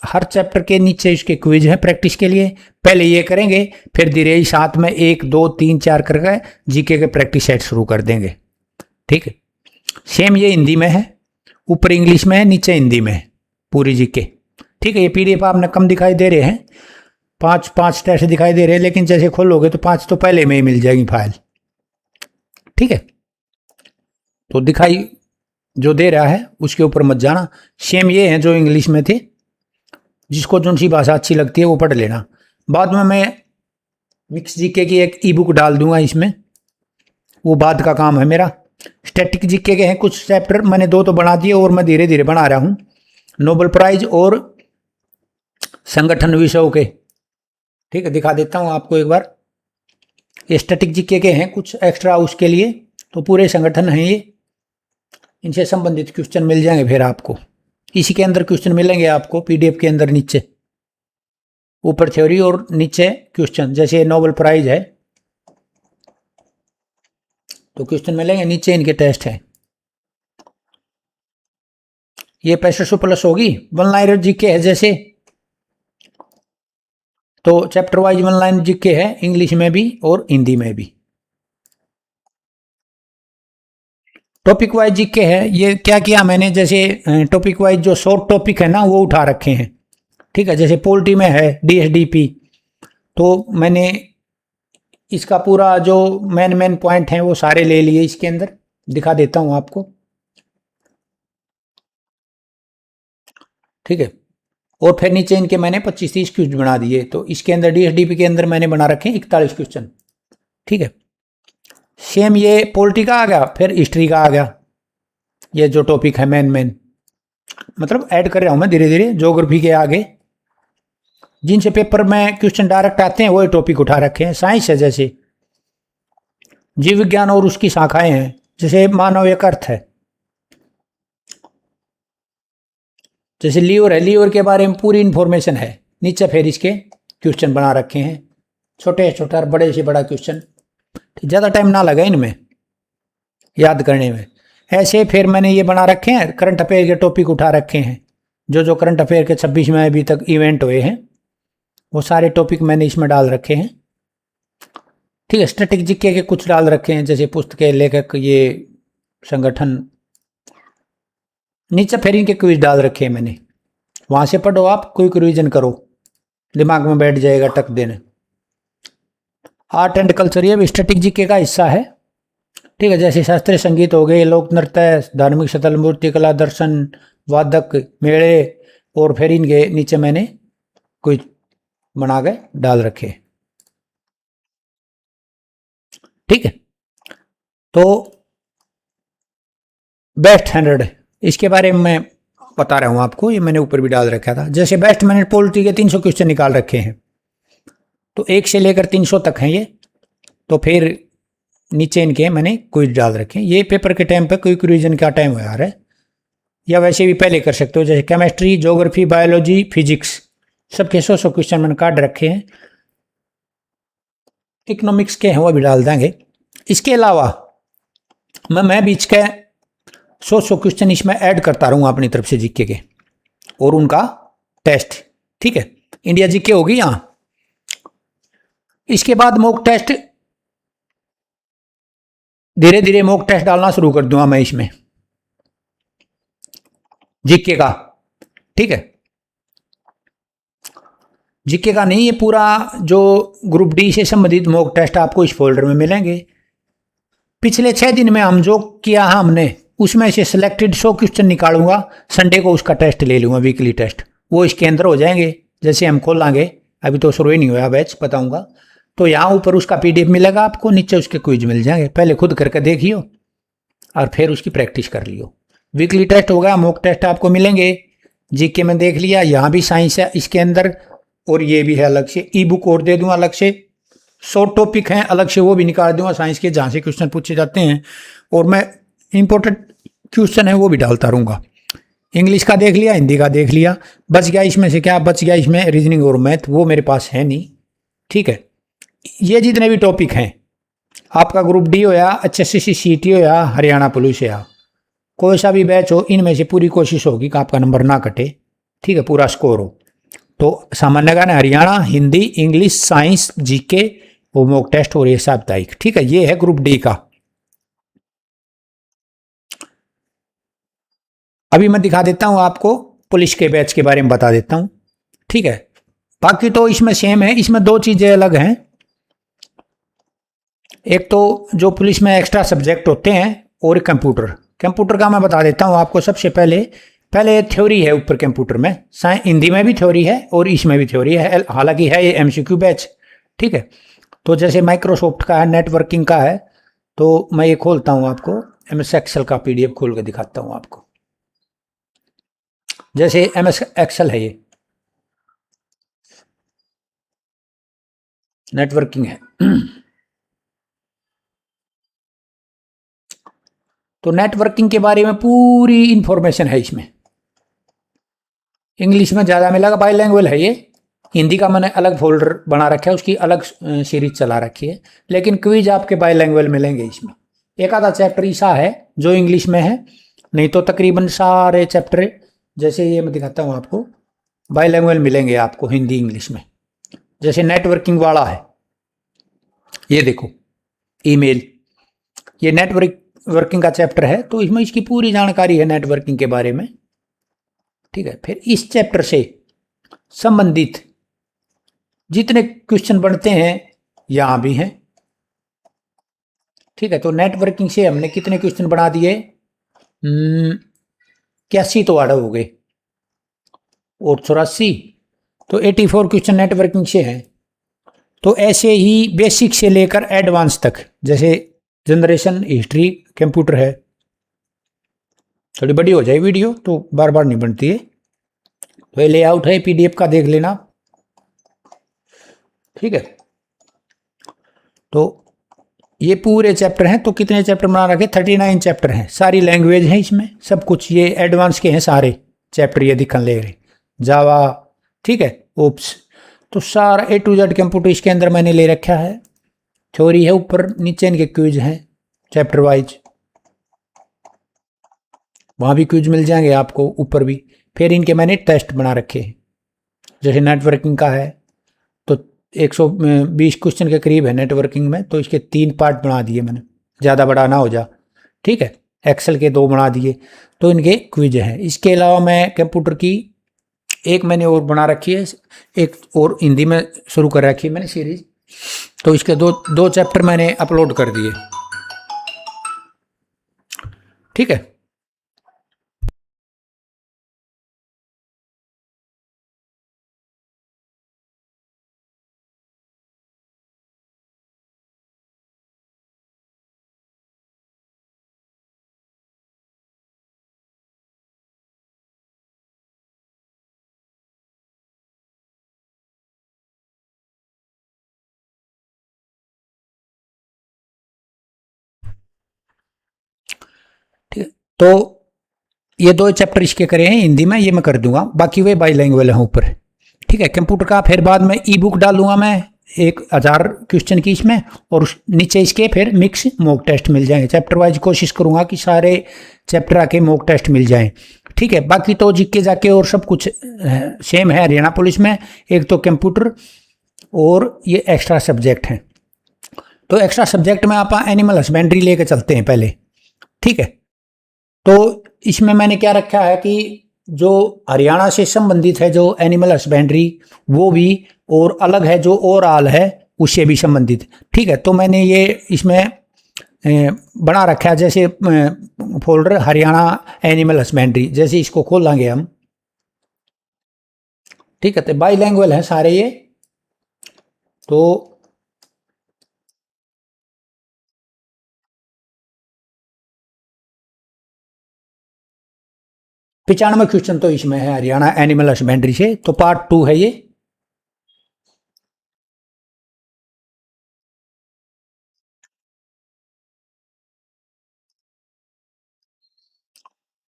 हर चैप्टर के नीचे इसके क्विज है प्रैक्टिस के लिए। पहले ये करेंगे, फिर धीरे ही साथ में 1 2 3 4 करके जीके के प्रैक्टिस सेट शुरू कर देंगे। ठीक है, सेम ये हिंदी में है, ऊपर इंग्लिश में है, नीचे हिंदी में है पूरी जीके। ठीक है, ये पीडीएफ आपने कम दिखाई दे रहे हैं, 5 टेस्ट दिखाई दे रहे हैं, लेकिन जैसे खोलोगे तो 5 तो पहले में ही मिल जाएगी फाइल। ठीक है, तो दिखाई जो दे रहा है उसके ऊपर मत जाना। सेम ये हैं जो इंग्लिश में थे, जिसको जो सी भाषा अच्छी लगती है वो पढ़ लेना। बाद में मैं मिक्स जीके की एक ई बुक डाल दूंगा इसमें, वो बाद का काम है मेरा। स्टैटिक जीके के हैं कुछ चैप्टर, मैंने 2 तो बना दिए और मैं धीरे धीरे बना रहा हूँ। नोबेल प्राइज और संगठन विषयों के। ठीक है, दिखा देता हूँ आपको एक बार। ये स्टैटिक जीके के हैं कुछ एक्स्ट्रा उसके लिए, तो पूरे संगठन हैं ये, इनसे संबंधित क्वेश्चन मिल जाएंगे। फिर आपको इसी के अंदर क्वेश्चन मिलेंगे आपको पीडीएफ के अंदर, नीचे ऊपर थ्योरी और नीचे क्वेश्चन। जैसे नोबेल प्राइज है तो क्वेश्चन मिलेंगे, नीचे इनके टेस्ट है। ये 6500 प्लस होगी। 1 लाइन जीके है जैसे, तो चैप्टर वाइज 1 लाइन जीके है, इंग्लिश में भी और हिंदी में भी। टॉपिक वाइज जीके है। ये क्या किया मैंने, जैसे टॉपिक वाइज जो शॉर्ट टॉपिक है ना वो उठा रखे हैं। ठीक है, जैसे पॉलिटी में है डीएसडीपी, तो मैंने इसका पूरा जो मेन पॉइंट है वो सारे ले लिए इसके अंदर, दिखा देता हूं आपको। ठीक है, और फिर नीचे इनके मैंने 25-30 क्वेश्चन बना दिए। तो इसके अंदर डीएसडीपी के अंदर मैंने बना रखे 41 क्वेश्चन। ठीक है, सेम ये पॉलिटी का आ गया, फिर हिस्ट्री का आ गया। ये जो टॉपिक है मेन मतलब ऐड कर रहा हूं मैं धीरे धीरे। ज्योग्राफी के आगे जिनसे पेपर में क्वेश्चन डायरेक्ट आते हैं वही टॉपिक उठा रखे हैं। साइंस है जैसे जीव विज्ञान और उसकी शाखाएं हैं, जैसे मानव एक अर्थ है, जैसे लीवर है, लीवर के बारे में पूरी इंफॉर्मेशन है नीचे। फिर इसके क्वेश्चन बना रखे हैं, छोटे छोटा और बड़े से बड़ा क्वेश्चन। ज़्यादा टाइम ना लगा इनमें याद करने में। ऐसे फिर मैंने ये बना रखे हैं, करंट अफेयर के टॉपिक उठा रखे हैं, जो करंट अफेयर के 26 में अभी तक इवेंट हुए हैं वो सारे टॉपिक मैंने इसमें डाल रखे हैं। ठीक है, स्टैटिक जीके के कुछ डाल रखे हैं, जैसे पुस्तक के लेखक, ये संगठन। नीचे फिर इनके क्विज डाल रखे हैं मैंने, वहां से पढ़ो आप, कोई रिवीजन करो, दिमाग में बैठ जाएगा टक देने। आर्ट एंड कल्चर ये भी स्टैटिक जीके का हिस्सा है। ठीक है, जैसे शास्त्रीय संगीत हो गए, लोक नृत्य, धार्मिक स्थल, मूर्ति कला, दर्शन, वादक, मेले, और फिर इनके नीचे मैंने कुछ बना के डाल रखे। ठीक है, तो बेस्ट 100 इसके बारे में मैं बता रहा हूं आपको, ये मैंने ऊपर भी डाल रखा था। जैसे बेस्ट मैंने पॉलिटी के 300 क्वेश्चन निकाल रखे हैं, तो 1 से लेकर 300 तक हैं ये। तो फिर नीचे इनके मैंने क्विज डाल रखे हैं। ये पेपर के टाइम पे कोई रिवीजन का टाइम हो यार है, या वैसे भी पहले कर सकते हो। जैसे केमिस्ट्री, ज्योग्राफी, बायोलॉजी, फिजिक्स, सबके 100 क्वेश्चन मैंने काट रखे हैं। इकोनॉमिक्स के हैं वो भी डाल देंगे। इसके अलावा मैं बीच के 100 क्वेश्चन इसमें ऐड करता रहूँगा अपनी तरफ से जीके के, और उनका टेस्ट। ठीक है, इंडिया जीके होगी यहाँ। इसके बाद मॉक टेस्ट, धीरे धीरे मॉक टेस्ट डालना शुरू कर दूंगा मैं इसमें जीके का। ठीक है, जीके का नहीं, ये पूरा जो ग्रुप डी से संबंधित मॉक टेस्ट आपको इस फोल्डर में मिलेंगे। पिछले 6 दिन में हम जो किया है हमने, उसमें से सिलेक्टेड 100 क्वेश्चन निकालूंगा, संडे को उसका टेस्ट ले लूँगा, वीकली टेस्ट, वो इसके अंदर हो जाएंगे। जैसे हम खोलेंगे, अभी तो शुरू ही नहीं हुआ बैच, बताऊंगा। तो यहाँ ऊपर उसका PDF मिलेगा आपको, नीचे उसके क्विज मिल जाएंगे, पहले खुद करके देखियो और फिर उसकी प्रैक्टिस कर लियो। वीकली टेस्ट होगा, मॉक टेस्ट आपको मिलेंगे। जीके में देख लिया, यहाँ भी साइंस है इसके अंदर, और ये भी है अलग से। ई बुक और दे दूंगा अलग से, 100 टॉपिक हैं अलग से, वो भी निकाल दूंगा साइंस के, जहाँ से क्वेश्चन पूछे जाते हैं, और मैं इंपॉर्टेंट क्वेश्चन है वो भी डालता रहूँगा। इंग्लिश का देख लिया, हिंदी का देख लिया, बच गया इसमें से क्या, बच गया इसमें रीजनिंग और मैथ, वो मेरे पास है नहीं। ठीक है, ये जितने भी टॉपिक हैं, आपका ग्रुप डी हो या HSCC CT हो या हरियाणा पुलिस हो या कोई सा भी बैच हो, इनमें से पूरी कोशिश होगी कि आपका नंबर ना कटे। ठीक है, पूरा स्कोर हो। तो सामान्य ज्ञान Haryana, Hindi, English, science, GK, वो मॉक टेस्ट और ये साप्ताहिक। ठीक है, ये है ग्रुप डी का। अभी मैं दिखा देता हूं आपको, पुलिस के बैच के बारे में बता देता हूं। ठीक है, बाकी तो इसमें सेम है, इसमें दो चीजें अलग हैं। एक तो जो पुलिस में एक्स्ट्रा सब्जेक्ट होते हैं, और कंप्यूटर का मैं बता देता हूं आपको। सबसे पहले थ्योरी है ऊपर कंप्यूटर में, हिंदी में भी थ्योरी है और इसमें भी थ्योरी है, हालांकि है ये MCQ बैच। ठीक है, तो जैसे माइक्रोसॉफ्ट का है, नेटवर्किंग का है, तो मैं ये खोलता हूं आपको, MS एक्सेल का PDF खोल के दिखाता हूं आपको। जैसे MS एक्सेल है, ये नेटवर्किंग है। तो नेटवर्किंग के बारे में पूरी इंफॉर्मेशन है इसमें। इंग्लिश में ज़्यादा मिलेगा, बाईलैंग्वेज है ये। हिंदी का मैंने अलग फोल्डर बना रखा है, उसकी अलग सीरीज चला रखी है, लेकिन क्विज आपके बाईलैंग्वेज मिलेंगे इसमें। एक आधा चैप्टर ऐसा है जो इंग्लिश में है, नहीं तो तकरीबन सारे चैप्टर, जैसे ये मैं दिखाता हूँ आपको, बाईलैंग्वेज मिलेंगे आपको हिंदी इंग्लिश में। जैसे नेटवर्किंग वाला है, ये देखो ईमेल, ये नेटवर्किंग का चैप्टर है, तो इसमें इसकी पूरी जानकारी है नेटवर्किंग के बारे में। ठीक है, फिर इस चैप्टर से संबंधित जितने क्वेश्चन बनते हैं यहां भी हैं। ठीक है, तो नेटवर्किंग से हमने कितने क्वेश्चन बना दिए, 81 तो आड़ा हो गए, और 84, तो 84 क्वेश्चन नेटवर्किंग से हैं। तो ऐसे ही बेसिक से लेकर एडवांस तक, जैसे जनरेशन हिस्ट्री कंप्यूटर है, थोड़ी बड़ी हो जाए वीडियो तो बार बार नहीं बनती है, तो ये लेआउट है PDF का, देख लेना। ठीक है, तो ये पूरे चैप्टर हैं। तो कितने चैप्टर बना रखे, 39 चैप्टर हैं, सारी लैंग्वेज हैं इसमें, सब कुछ ये एडवांस के हैं सारे चैप्टर, ये दिखन ले रहे, जावा, ठीक है, ओप्स, तो सारा A to Z कंप्यूटर इसके अंदर मैंने ले रखा है। थ्योरी है ऊपर, नीचे इनके क्विज हैं चैप्टर वाइज, वहाँ भी क्विज मिल जाएंगे आपको, ऊपर भी। फिर इनके मैंने टेस्ट बना रखे हैं, जैसे नेटवर्किंग का है तो 120 क्वेश्चन के करीब है नेटवर्किंग में, तो इसके 3 पार्ट बना दिए मैंने, ज़्यादा बड़ा ना हो जा। ठीक है, एक्सेल के 2 बना दिए, तो इनके क्विज हैं। इसके अलावा मैं कंप्यूटर की एक मैंने और बना रखी है, एक और हिंदी में शुरू कर रखी है मैंने सीरीज, तो इसके दो चैप्टर मैंने अपलोड कर दिए। ठीक है, ठीक है, तो ये 2 चैप्टर इसके करे हैं हिंदी में, ये मैं कर दूंगा, बाकी वे बाई लैंग्वेज हैं ऊपर। ठीक है, कंप्यूटर का फिर बाद में ई-बुक डालूंगा मैं 1000 क्वेश्चन की इसमें, और नीचे इसके फिर मिक्स मॉक टेस्ट मिल जाएंगे। चैप्टर वाइज कोशिश करूंगा कि सारे चैप्टर आके मॉक टेस्ट मिल जाएं। ठीक है, बाकी तो जिक्के जाके और सब कुछ सेम है हरियाणा पुलिस में, एक तो कंप्यूटर और ये एक्स्ट्रा सब्जेक्ट हैं। तो एक्स्ट्रा सब्जेक्ट में आप एनिमल हस्बेंड्री लेके चलते हैं पहले। ठीक है, तो इसमें मैंने क्या रखा है कि जो हरियाणा से संबंधित है, जो एनिमल हस्बेंड्री, वो भी, और अलग है जो ओवरऑल है उससे भी संबंधित। ठीक है, तो मैंने ये इसमें बना रखा है, जैसे फोल्डर हरियाणा एनिमल हस्बेंड्री, जैसे इसको खोलेंगे हम, ठीक है, तो बाईलैंग्वेज है सारे ये। तो 95 क्वेश्चन तो इसमें है हरियाणा एनिमल हस्बेंड्री से, तो पार्ट 2 है ये।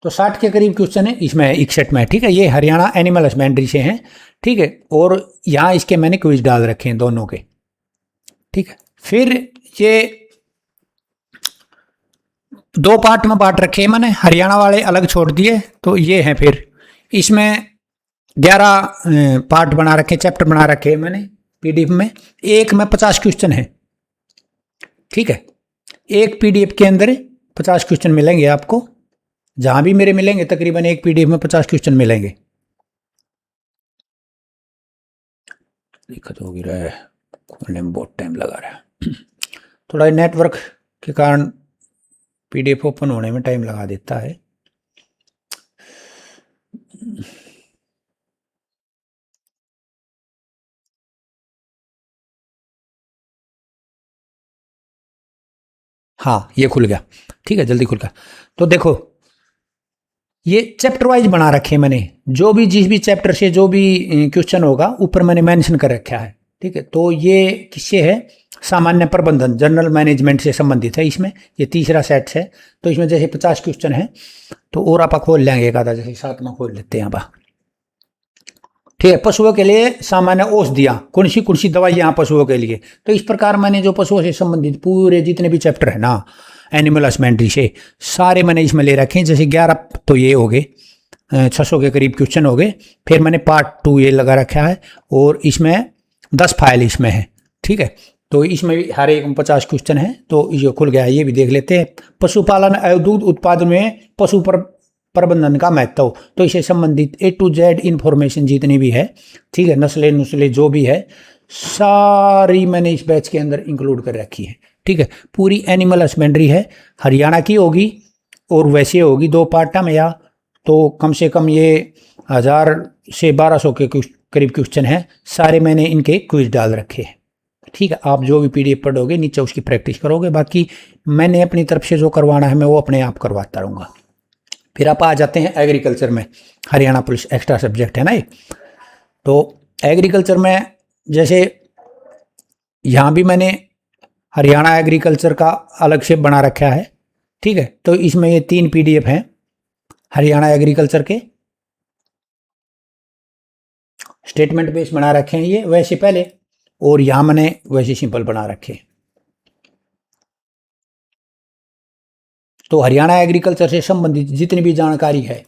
तो 60 के करीब क्वेश्चन है इसमें, 61 में, ठीक है। ये हरियाणा एनिमल हस्बेंड्री से हैं, ठीक है। और यहाँ इसके मैंने क्विज डाल रखे हैं दोनों के, ठीक है। फिर ये 2 पार्ट में बांट रखे हैं मैंने, हरियाणा वाले अलग छोड़ दिए। तो ये हैं, फिर इसमें 11 पार्ट बना रखे, चैप्टर बना रखे हैं मैंने पीडीएफ में। एक में 50 क्वेश्चन है, ठीक है। एक पीडीएफ के अंदर 50 क्वेश्चन मिलेंगे आपको, जहां भी मेरे मिलेंगे तकरीबन एक पीडीएफ में 50 क्वेश्चन मिलेंगे। दिक्कत हो गई रहा है, खोलने में बहुत टाइम लगा रहा है, थोड़ा नेटवर्क के कारण पीडीएफ ओपन होने में टाइम लगा देता है। हाँ, ये खुल गया, ठीक है, जल्दी खुल गया। तो देखो, ये चैप्टर वाइज बना रखे मैंने, जो भी जिस भी चैप्टर से जो भी क्वेश्चन होगा ऊपर मैंने मेंशन कर रखा है, ठीक है। तो ये किससे है, सामान्य प्रबंधन, जनरल मैनेजमेंट से संबंधित है। इसमें ये तीसरा सेट है। तो इसमें जैसे 50 क्वेश्चन है, तो और आप खोल लेंगे एक आधा, जैसे 7 में खोल लेते हैं आप, ठीक है। पशुओं के लिए सामान्य औषधियाँ, कौन सी दवाइयाँ पशुओं के लिए। तो इस प्रकार मैंने जो पशुओं से संबंधित पूरे जितने भी चैप्टर है ना एनिमल हस्बेंड्री से, सारे मैंने इसमें ले रखे हैं। जैसे 11 तो ये हो गए, 600 के करीब क्वेश्चन हो गए। फिर मैंने पार्ट 2 ये लगा रखा है, और इसमें 10 फाइल इसमें है, ठीक है। तो इसमें भी हर एक में 50 क्वेश्चन है। तो ये खुल गया, ये भी देख लेते हैं। पशुपालन एवं दूध उत्पादन में पशु प्रबंधन का महत्व, तो इससे संबंधित A to Z इंफॉर्मेशन जितनी भी है, ठीक है, नस्लें जो भी है सारी मैंने इस बैच के अंदर इंक्लूड कर रखी है, ठीक है। पूरी एनिमल हस्बेंड्री है, हरियाणा की होगी और वैसे होगी 2 पार्ट में, या तो कम से कम ये 1000 से 1200 के करीब क्वेश्चन है। सारे मैंने इनके क्विज डाल रखे हैं, ठीक है। आप जो भी पीडीएफ पढ़ोगे नीचे उसकी प्रैक्टिस करोगे, बाकी मैंने अपनी तरफ से जो करवाना है मैं वो अपने आप करवाता रहूँगा। फिर आप आ जाते हैं एग्रीकल्चर में, हरियाणा पुलिस एक्स्ट्रा सब्जेक्ट है ना ये। तो एग्रीकल्चर में जैसे यहाँ भी मैंने हरियाणा एग्रीकल्चर का अलग से बना रखा है, ठीक है। तो इसमें ये 3 पीडीएफ हैं हरियाणा एग्रीकल्चर के, स्टेटमेंट बेस बना रखे हैं ये वैसे पहले, और यहाँ मैंने वैसे सिंपल बना रखे। तो हरियाणा एग्रीकल्चर से संबंधित जितनी भी जानकारी है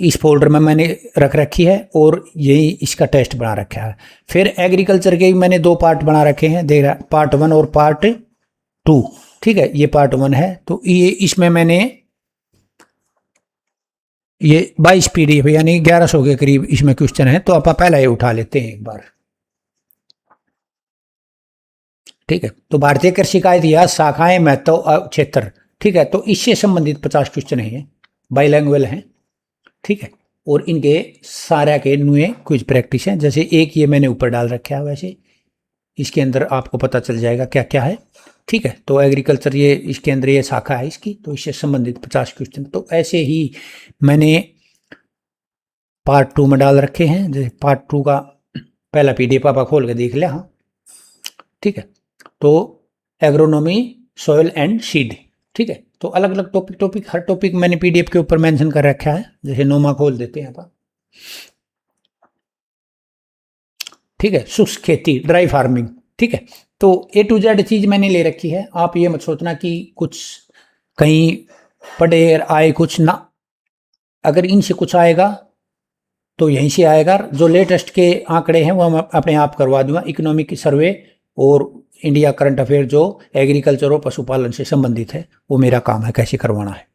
इस फोल्डर में मैंने रख रखी है, और यही इसका टेस्ट बना रखा है। फिर एग्रीकल्चर के भी मैंने 2 पार्ट बना रखे हैं, देख रहा, पार्ट 1 और पार्ट 2, ठीक है। ये पार्ट 1 है। तो ये इसमें मैंने ये 22 पीडीएफ यानी 1100 के करीब इसमें क्वेश्चन है। तो आप पहला ये उठा लेते हैं एक बार, ठीक है। तो भारतीय कृषि का इतिहास, शाखाएं, महत्व, क्षेत्र, ठीक है। तो इससे संबंधित 50 क्वेश्चन है, बाईलैंग्वेज हैं, ठीक है। और इनके सारे के नुए क्विज प्रैक्टिस है। जैसे एक ये मैंने ऊपर डाल रखा है, वैसे इसके अंदर आपको पता चल जाएगा क्या क्या है, ठीक है। तो एग्रीकल्चर ये इसके अंदर ये शाखा है इसकी, तो इससे संबंधित 50 क्वेश्चन। तो ऐसे ही मैंने पार्ट 2 में डाल रखे हैं। जैसे पार्ट 2 का पहला पीडीएफ आप खोल के देख लिया, हाँ, ठीक है। तो एग्रोनॉमी, सॉइल एंड सीड, ठीक है। तो अलग अलग टॉपिक हर टॉपिक मैंने पीडीएफ के ऊपर मेंशन कर रखा है। जैसे नोमा खोल देते हैं आप, ठीक है। शुष्क खेती, ड्राई फार्मिंग, ठीक है। तो A to Z चीज मैंने ले रखी है। आप ये मत सोचना कि कुछ कहीं पढ़े आए कुछ ना, अगर इनसे कुछ आएगा तो यहीं से आएगा। जो लेटेस्ट के आंकड़े हैं वो मैं अपने आप करवा दूंगा। इकोनॉमिक सर्वे और इंडिया करंट अफेयर जो एग्रीकल्चर और पशुपालन से संबंधित है वो मेरा काम है, कैसे करवाना है,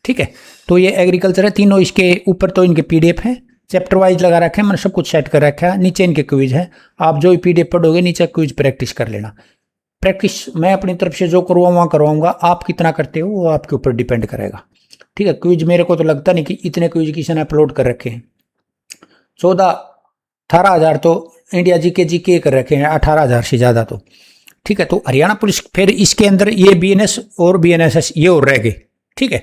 ठीक है। तो ये एग्रीकल्चर है, तीनों इसके ऊपर तो इनके पीडीएफ हैं, चैप्टर वाइज लगा रखे हैं, मैंने सब कुछ सेट कर रखा है। नीचे इनके क्विज है, आप जो भी पीडीएफ पढ़ोगे नीचे क्विज प्रैक्टिस कर लेना। प्रैक्टिस मैं अपनी तरफ से जो करवाऊंगा, आप कितना करते हो वो आपके ऊपर डिपेंड करेगा। ठीक है, क्विज मेरे को तो लगता नहीं कि इतने क्विज किसी ने अपलोड कर रखे हैं। 14-18 हज़ार तो इंडिया जीके कर रखे हैं, 18 हज़ार से ज़्यादा तो। ठीक है, तो हरियाणा पुलिस, फिर इसके अंदर ये BNS और BNSS ये और रह गए। ठीक है,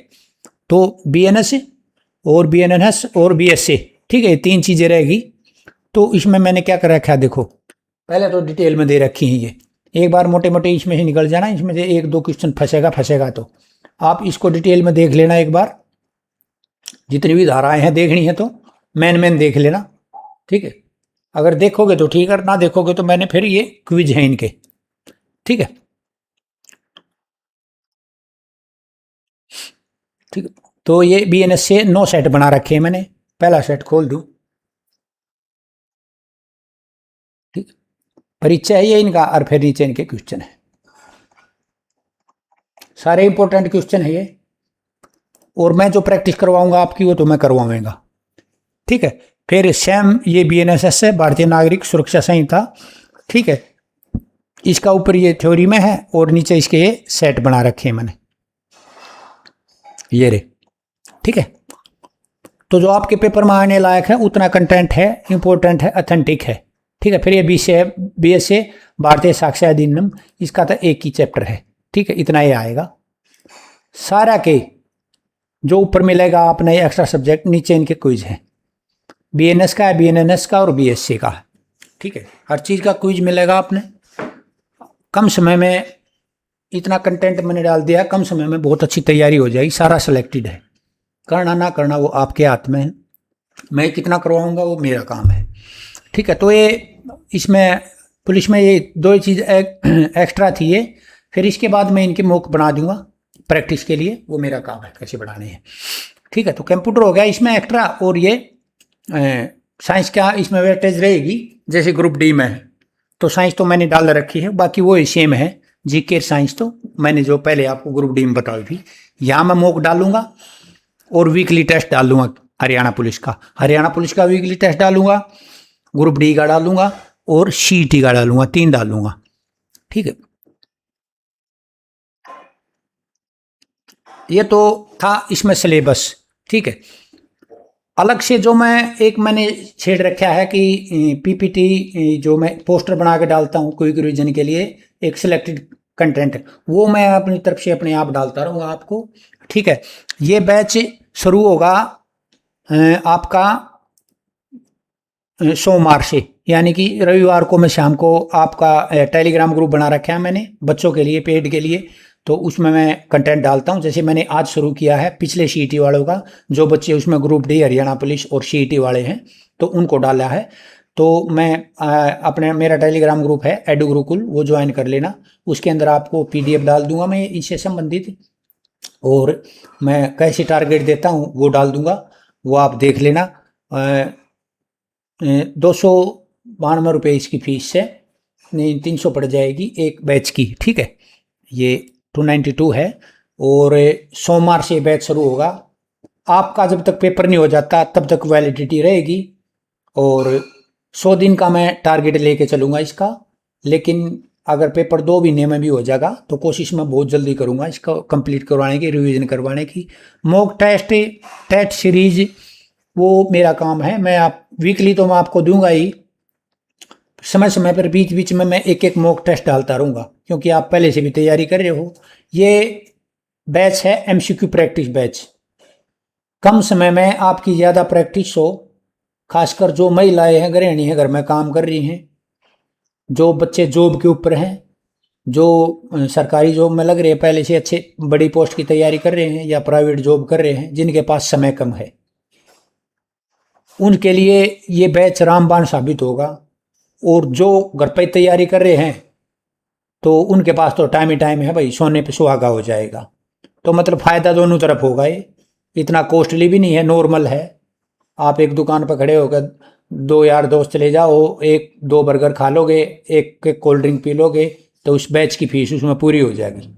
तो BNS और BNNS और BSA, ठीक है, 3 चीज़ें रहेगी। तो इसमें मैंने क्या कर रखा है, देखो पहले तो डिटेल में दे रखी हैं ये, एक बार मोटे मोटे इसमें से निकल जाना, इसमें से 1-2 क्वेश्चन फंसेगा तो आप इसको डिटेल में देख लेना एक बार, जितनी भी धाराएं हैं देखनी है तो मेन देख लेना। ठीक है, अगर देखोगे तो ठीक है, ना देखोगे तो मैंने फिर ये क्विज है इनके। ठीक है, ठीक है, तो ये BNS से 9 सेट बना रखे हैं मैंने, पहला सेट खोल दूं। ठीक, परीक्षा है ये इनका, और फिर नीचे इनके क्वेश्चन है, सारे इंपॉर्टेंट क्वेश्चन है ये, और मैं जो प्रैक्टिस करवाऊंगा आपकी वो तो मैं करवाऊंगा। ठीक है, फिर सेम ये BNSS है, भारतीय नागरिक सुरक्षा संहिता। ठीक है, इसका ऊपर ये थ्योरी में है और नीचे इसके ये सेट बना रखे हैं मैंने, ये रे। ठीक है, तो जो आपके पेपर में आने लायक है उतना कंटेंट है, इंपॉर्टेंट है, अथेंटिक है। ठीक है, फिर ये BSA भारतीय साक्ष्य अधिनियम, इसका तो एक ही चैप्टर है। ठीक है, इतना ही आएगा सारा के, जो ऊपर मिलेगा आपने एक्स्ट्रा सब्जेक्ट, नीचे इनके क्विज है, BNS का है, BNNS का और BSA का है। ठीक है, हर चीज़ का क्विज मिलेगा आपने। कम समय में इतना कंटेंट मैंने डाल दिया, कम समय में बहुत अच्छी तैयारी हो जाएगी, सारा सिलेक्टेड है, करना ना करना वो आपके हाथ में है, मैं कितना करवाऊंगा वो मेरा काम है। ठीक है, तो ये इसमें पुलिस में ये 2 चीज़ एक्स्ट्रा थी ये, फिर इसके बाद मैं इनके मॉक बना दूंगा प्रैक्टिस के लिए, वो मेरा काम है कैसे बनाने हैं। ठीक है, तो कंप्यूटर हो गया इसमें एक्स्ट्रा, और ये साइंस का इसमें वेटेज रहेगी, जैसे ग्रुप डी में है तो साइंस तो मैंने डाल रखी है, बाकी वो सेम है, GK साइंस तो मैंने जो पहले आपको ग्रुप डी में बताई थी। यहाँ मैं मॉक डालूंगा और वीकली टेस्ट डालूंगा हरियाणा पुलिस का वीकली टेस्ट डालूंगा, ग्रुप डी का डालूंगा और CET का डालूंगा, 3 डालूंगा। ठीक है, ये तो था इसमें सिलेबस। ठीक है, अलग से जो मैंने छेड़ रखा है कि PPT जो मैं पोस्टर बना के डालता हूँ क्विक रिवीजन के लिए, एक सिलेक्टेड कंटेंट, वो मैं अपनी तरफ से अपने आप डालता रहूँगा आपको। ठीक है, ये बैच शुरू होगा आपका सोमवार से, यानी कि रविवार को मैं शाम को, आपका टेलीग्राम ग्रुप बना रखा है मैंने बच्चों के लिए, पेड के लिए, तो उसमें मैं कंटेंट डालता हूं। जैसे मैंने आज शुरू किया है पिछले CET वालों का, जो बच्चे उसमें ग्रुप डी हरियाणा पुलिस और CET वाले हैं तो उनको डाला है। तो मैं अपने, मेरा टेलीग्राम ग्रुप है एडू गुरुकुल, वो ज्वाइन कर लेना, उसके अंदर आपको PDF डाल दूंगा मैं इससे संबंधित, और मैं कैसे टारगेट देता हूँ वो डाल दूंगा, वो आप देख लेना। 292 रुपये इसकी फीस है, नहीं 300 पड़ जाएगी एक बैच की। ठीक है, ये 292 है, और सोमवार से बैच शुरू होगा। आपका जब तक पेपर नहीं हो जाता तब तक वैलिडिटी रहेगी, और 100 दिन का मैं टारगेट लेके चलूँगा इसका, लेकिन अगर पेपर 2 महीने में भी हो जाएगा तो कोशिश मैं बहुत जल्दी करूँगा इसका कंप्लीट करवाने की, रिवीजन करवाने की। मॉक टेस्ट सीरीज वो मेरा काम है, मैं आप वीकली तो मैं आपको दूंगा ही, समय समय पर बीच बीच में मैं एक मॉक टेस्ट डालता रहूँगा, क्योंकि आप पहले से भी तैयारी कर रहे हो। ये बैच है MCQ प्रैक्टिस बैच, कम समय में आपकी ज़्यादा प्रैक्टिस हो, खासकर जो महिलाएं हैं, गृहिणी हैं, घर में काम कर रही हैं, जो बच्चे जॉब के ऊपर हैं, जो सरकारी जॉब में लग रहे हैं, पहले से अच्छे बड़ी पोस्ट की तैयारी कर रहे हैं, या प्राइवेट जॉब कर रहे हैं, जिनके पास समय कम है, उनके लिए ये बैच रामबाण साबित होगा। और जो घर पर तैयारी कर रहे हैं तो उनके पास तो टाइम ही टाइम है भाई, सोने पे सुहागा हो जाएगा। तो मतलब फ़ायदा दोनों तरफ होगा, ये इतना कॉस्टली भी नहीं है, नॉर्मल है। आप एक दुकान पर खड़े होकर 2 यार दोस्त चले जाओ, 1-2 बर्गर खा लोगे, एक कोल्ड ड्रिंक पी लोगे, तो उस बैच की फीस उसमें पूरी हो जाएगी।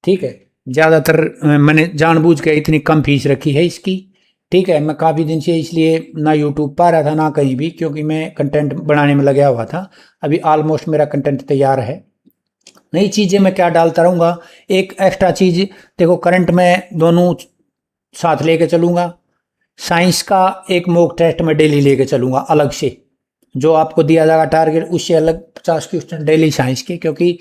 ठीक है, ज़्यादातर मैंने जानबूझ के इतनी कम फीस रखी है इसकी। ठीक है, मैं काफ़ी दिन से इसलिए ना यूट्यूब पर आ रहा था ना कहीं भी, क्योंकि मैं कंटेंट बनाने में लगा हुआ था। अभी ऑलमोस्ट मेरा कंटेंट तैयार है, नई चीज़ें मैं क्या डालता रहूँगा। एक एक्स्ट्रा चीज़ देखो, करंट में दोनों साथ लेके चलूँगा। साइंस का एक मॉक टेस्ट में डेली लेके चलूँगा अलग से, जो आपको दिया जाएगा टारगेट उससे अलग 50 क्वेश्चन डेली साइंस के, क्योंकि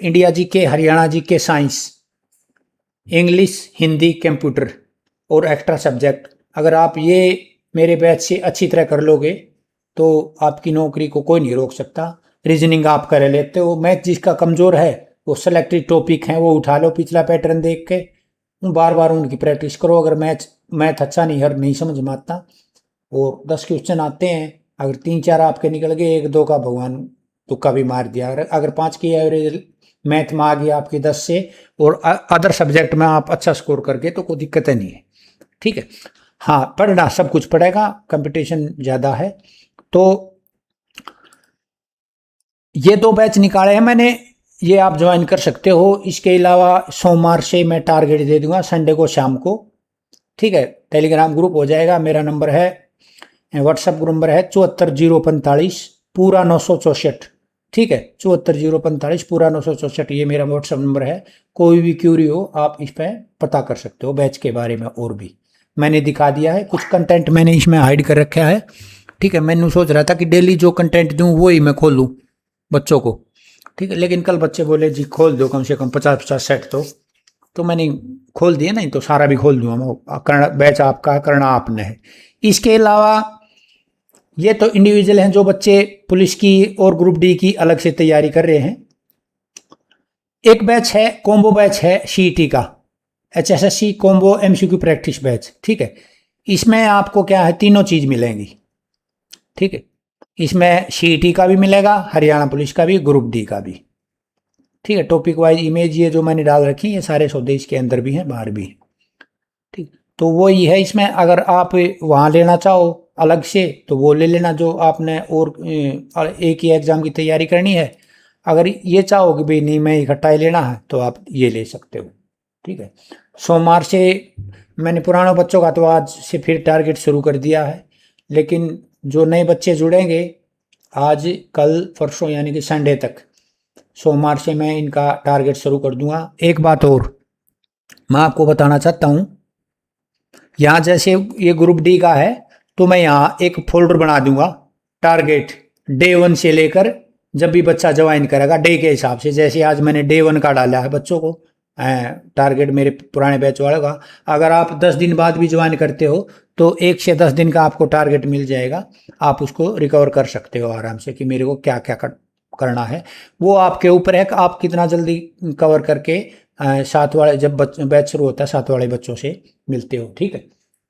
इंडिया जी के, हरियाणा जी के साइंस, इंग्लिश, हिंदी, कंप्यूटर और एक्स्ट्रा सब्जेक्ट, अगर आप ये मेरे बैच से अच्छी तरह कर लोगे तो आपकी नौकरी को कोई नहीं रोक सकता। रीजनिंग आप कर लेते हो, मैथ जिसका कमज़ोर है वो सेलेक्टेड टॉपिक हैं वो उठा लो, पिछला पैटर्न देख के बार बार उनकी प्रैक्टिस करो। अगर मैथ अच्छा नहीं, हर नहीं समझ में आता, और 10 क्वेश्चन आते हैं, अगर 3-4 आपके निकल गए, 1-2 का भगवान तुक्का भी मार दिया, अगर 5 की एवरेज मैथ में आ गई आपकी 10 से, और अदर सब्जेक्ट में आप अच्छा स्कोर करके तो कोई दिक्कत नहीं है। ठीक है, हाँ पढ़ना सब कुछ पड़ेगा, कंपटीशन ज़्यादा है। तो ये 2 बैच निकाले हैं मैंने, ये आप ज्वाइन कर सकते हो। इसके अलावा सोमवार से मैं टारगेट दे दूंगा संडे को शाम को। ठीक है, टेलीग्राम ग्रुप हो जाएगा, मेरा नंबर है, व्हाट्सएप नंबर है 74 045 पूरा 964। ठीक है, 74 045 पूरा 964, ये मेरा व्हाट्सएप नंबर है। कोई भी क्यूरी हो आप इस पर पता कर सकते हो बैच के बारे में, और भी मैंने दिखा दिया है, कुछ कंटेंट मैंने इसमें हाइड कर रखा है। ठीक है, मैंने सोच रहा था कि डेली जो कंटेंट दूँ वो ही मैं खोलूँ बच्चों को। ठीक है, लेकिन कल बच्चे बोले जी खोल दो कम से कम 50-50 सेट, तो मैंने खोल दिया, नहीं तो सारा भी खोल दूंगा। करना बैच आपका, करना आपने है। इसके अलावा ये तो इंडिविजुअल हैं जो बच्चे पुलिस की और ग्रुप डी की अलग से तैयारी कर रहे हैं। एक बैच है, कॉम्बो बैच है सीईटी का, HSSC combo MCQ practice batch. ठीक है, इसमें आपको क्या है, तीनों चीज़ मिलेंगी। ठीक है, इसमें सीईटी का भी मिलेगा, हरियाणा पुलिस का भी, ग्रुप डी का भी। ठीक है, टॉपिक वाइज इमेज ये जो मैंने डाल रखी है, ये सारे स्वदेश के अंदर भी हैं, बाहर भी हैं। ठीक, तो वो ही है इसमें, अगर आप वहाँ लेना चाहो अलग से तो वो ले लेना जो आपने, और एक ही एग्ज़ाम की तैयारी करनी है। अगर ये चाहो कि भाई नहीं मैं इकट्ठा ही लेना है तो आप ये ले सकते हो। ठीक है, सोमवार से मैंने पुराने बच्चों का तो आज से फिर टारगेट शुरू कर दिया है, लेकिन जो नए बच्चे जुड़ेंगे आज कल परसों यानी कि संडे तक, सोमवार से मैं इनका टारगेट शुरू कर दूंगा। एक बात और मैं आपको बताना चाहता हूँ, यहाँ जैसे ये ग्रुप डी का है तो मैं यहाँ एक फोल्डर बना दूंगा, टारगेट डे 1 से लेकर जब भी बच्चा ज्वाइन करेगा डे के हिसाब से। जैसे आज मैंने डे 1 का डाला है बच्चों को टारगेट, मेरे पुराने बैच वाले का। अगर आप 10 दिन बाद भी ज्वाइन करते हो तो 1 से 10 दिन का आपको टारगेट मिल जाएगा, आप उसको रिकवर कर सकते हो आराम से कि मेरे को क्या क्या करना है। वो आपके ऊपर है कि आप कितना जल्दी कवर करके साथ वाले, जब बैच शुरू होता है साथ वाले बच्चों से मिलते हो। ठीक है,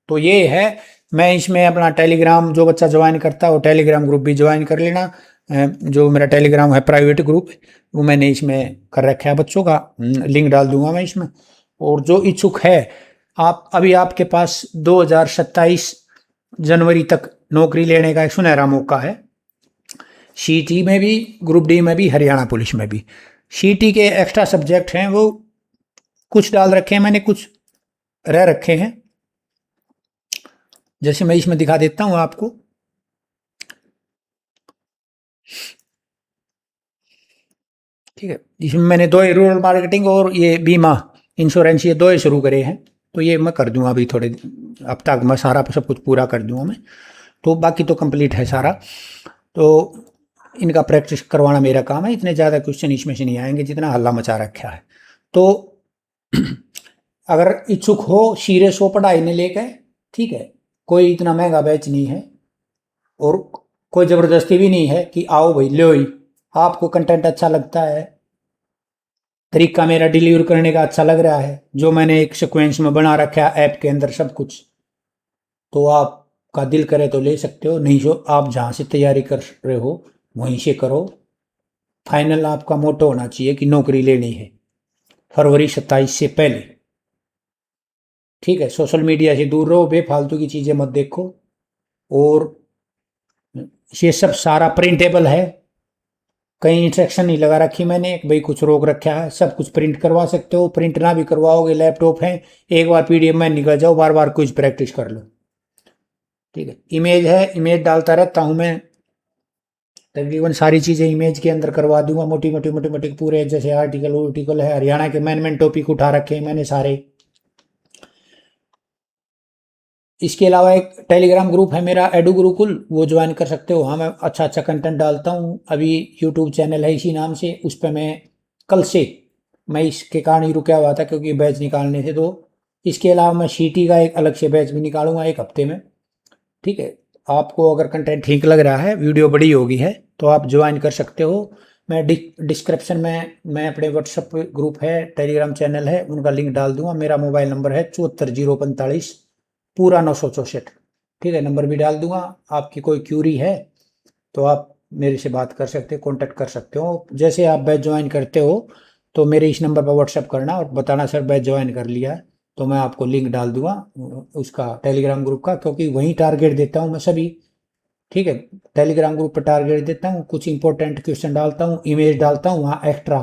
तो ये है, मैं इसमें अपना टेलीग्राम, जो बच्चा ज्वाइन करता है वो टेलीग्राम ग्रुप भी ज्वाइन कर लेना। जो मेरा टेलीग्राम है प्राइवेट ग्रुप, वो मैंने इसमें कर रखा है बच्चों का, लिंक डाल दूंगा मैं इसमें। और जो इच्छुक है, आप अभी आपके पास 2027 जनवरी तक नौकरी लेने का एक सुनहरा मौका है, सीटी में भी, ग्रुप डी में भी, हरियाणा पुलिस में भी। सीटी के एक्स्ट्रा सब्जेक्ट हैं वो कुछ डाल रखे हैं मैंने, कुछ रह रखे हैं, जैसे मैं इसमें दिखा देता हूं आपको। ठीक है, इसमें मैंने 2 रूरल मार्केटिंग और ये बीमा इंश्योरेंस, ये 2 शुरू करे हैं, तो ये मैं कर दूंगा अभी थोड़े हफ्ता मैं सारा सब कुछ पूरा कर दूंगा मैं, तो बाकी तो कंप्लीट है सारा। तो इनका प्रैक्टिस करवाना मेरा काम है, इतने ज़्यादा क्वेश्चन इसमें से नहीं आएंगे जितना हल्ला मचा रखा है। तो अगर इच्छुक हो, सीरियस हो पढ़ाई ने लेकर, ठीक है, कोई इतना महंगा बैच नहीं है और कोई ज़बरदस्ती भी नहीं है कि आओ भाई लो ही। आपको कंटेंट अच्छा लगता है, तरीका मेरा डिलीवर करने का अच्छा लग रहा है, जो मैंने एक सीक्वेंस में बना रखा है ऐप के अंदर सब कुछ, तो आपका दिल करे तो ले सकते हो, नहीं जो आप जहाँ से तैयारी कर रहे हो वहीं से करो। फाइनल आपका मोटो होना चाहिए कि नौकरी लेनी है फरवरी 27 से पहले। ठीक है, सोशल मीडिया से दूर रहो, बेफालतू की चीज़ें मत देखो, और ये सब सारा प्रिंटेबल है, कहीं इंस्ट्रक्शन नहीं लगा रखी मैंने भाई कुछ रोक रखा है, सब कुछ प्रिंट करवा सकते हो। प्रिंट ना भी करवाओगे, लैपटॉप है, एक बार PDF में निकल जाओ, बार बार कुछ प्रैक्टिस कर लो। ठीक है, इमेज है, इमेज डालता रहता हूँ मैं, तकरीबन सारी चीज़ें इमेज के अंदर करवा दूंगा, मोटी मोटी मोटी मोटी पूरे, जैसे आर्टिकल है, हरियाणा के मेन टॉपिक उठा रखे हैं मैंने सारे। इसके अलावा एक टेलीग्राम ग्रुप है मेरा एडू गुरुकुल, वो ज्वाइन कर सकते हो। हाँ, मैं अच्छा अच्छा कंटेंट डालता हूँ। अभी यूट्यूब चैनल है इसी नाम से, उस पर मैं कल से, मैं इसके कारण ही रुका हुआ था क्योंकि बैच निकालने थे। तो इसके अलावा मैं सीटी का एक अलग से बैच भी निकालूंगा एक हफ्ते में। ठीक है, आपको अगर कंटेंट ठीक लग रहा है, वीडियो बड़ी होगी है, तो आप ज्वाइन कर सकते हो। मैं डिस्क्रिप्शन में मैं अपने व्हाट्सएप ग्रुप है, टेलीग्राम चैनल है, उनका लिंक डाल दूंगा। मेरा मोबाइल नंबर है 74 045 पूरा 964। ठीक है, नंबर भी डाल दूंगा। आपकी कोई क्यूरी है तो आप मेरे से बात कर सकते हो, कॉन्टैक्ट कर सकते हो। जैसे आप बैच ज्वाइन करते हो तो मेरे इस नंबर पर व्हाट्सएप करना और बताना सर बैच ज्वाइन कर लिया है, तो मैं आपको लिंक डाल दूंगा उसका, टेलीग्राम ग्रुप का, क्योंकि वहीं टारगेट देता हूँ मैं सभी। ठीक है, टेलीग्राम ग्रुप पर टारगेट देता हूँ, कुछ इंपॉर्टेंट क्वेश्चन डालता हूँ, इमेज डालता हूँ वहाँ एक्स्ट्रा।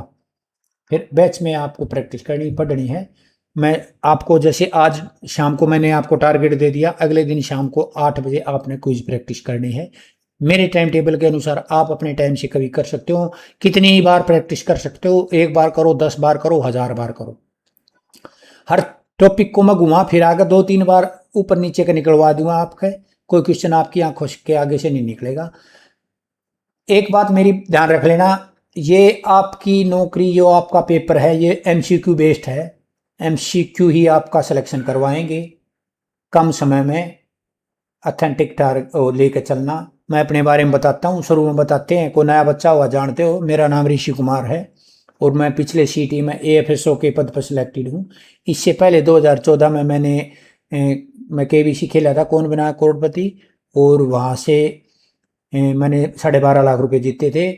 फिर बैच में आपको प्रैक्टिस करनी पड़नी है। मैं आपको जैसे आज शाम को मैंने आपको टारगेट दे दिया, अगले दिन शाम को 8 बजे आपने क्विज प्रैक्टिस करनी है। मेरे टाइम टेबल के अनुसार आप अपने टाइम से कभी कर सकते हो, कितनी बार प्रैक्टिस कर सकते हो, 1 बार करो, 10 बार करो, 1000 बार करो। हर टॉपिक को मैं घुमा फिरा कर 2-3 बार ऊपर नीचे का निकलवा दूंगा आपके, कोई क्वेश्चन आपकी आंखों के आगे से नहीं निकलेगा। एक बात मेरी ध्यान रख लेना, ये आपकी नौकरी, जो आपका पेपर है ये एमसीक्यू बेस्ड है। एमसीक्यू ही आपका सिलेक्शन करवाएंगे कम समय में। अथेंटिक लेकर चलना। मैं अपने बारे में बताता हूँ, शुरू में बताते हैं, कोई नया बच्चा हुआ जानते हो, मेरा नाम ऋषि कुमार है और मैं पिछले सीटी में एएफएसओ के पद पर सिलेक्टेड हूँ। इससे पहले 2014 में मैं केबीसी खेला था, कौन बना करोड़पति, और वहाँ से मैंने 12.5 लाख रुपए जीते थे।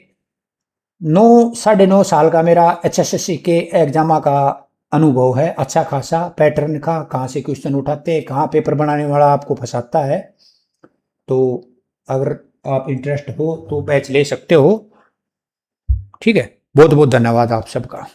9-9.5 साल का मेरा एचएसएससी के एग्जामा का अनुभव है, अच्छा खासा पैटर्न का, कहाँ से क्वेश्चन उठाते हैं, कहाँ पेपर बनाने वाला आपको फंसाता है। तो अगर आप इंटरेस्ट हो तो बैच ले सकते हो। ठीक है, बहुत बहुत धन्यवाद आप सबका।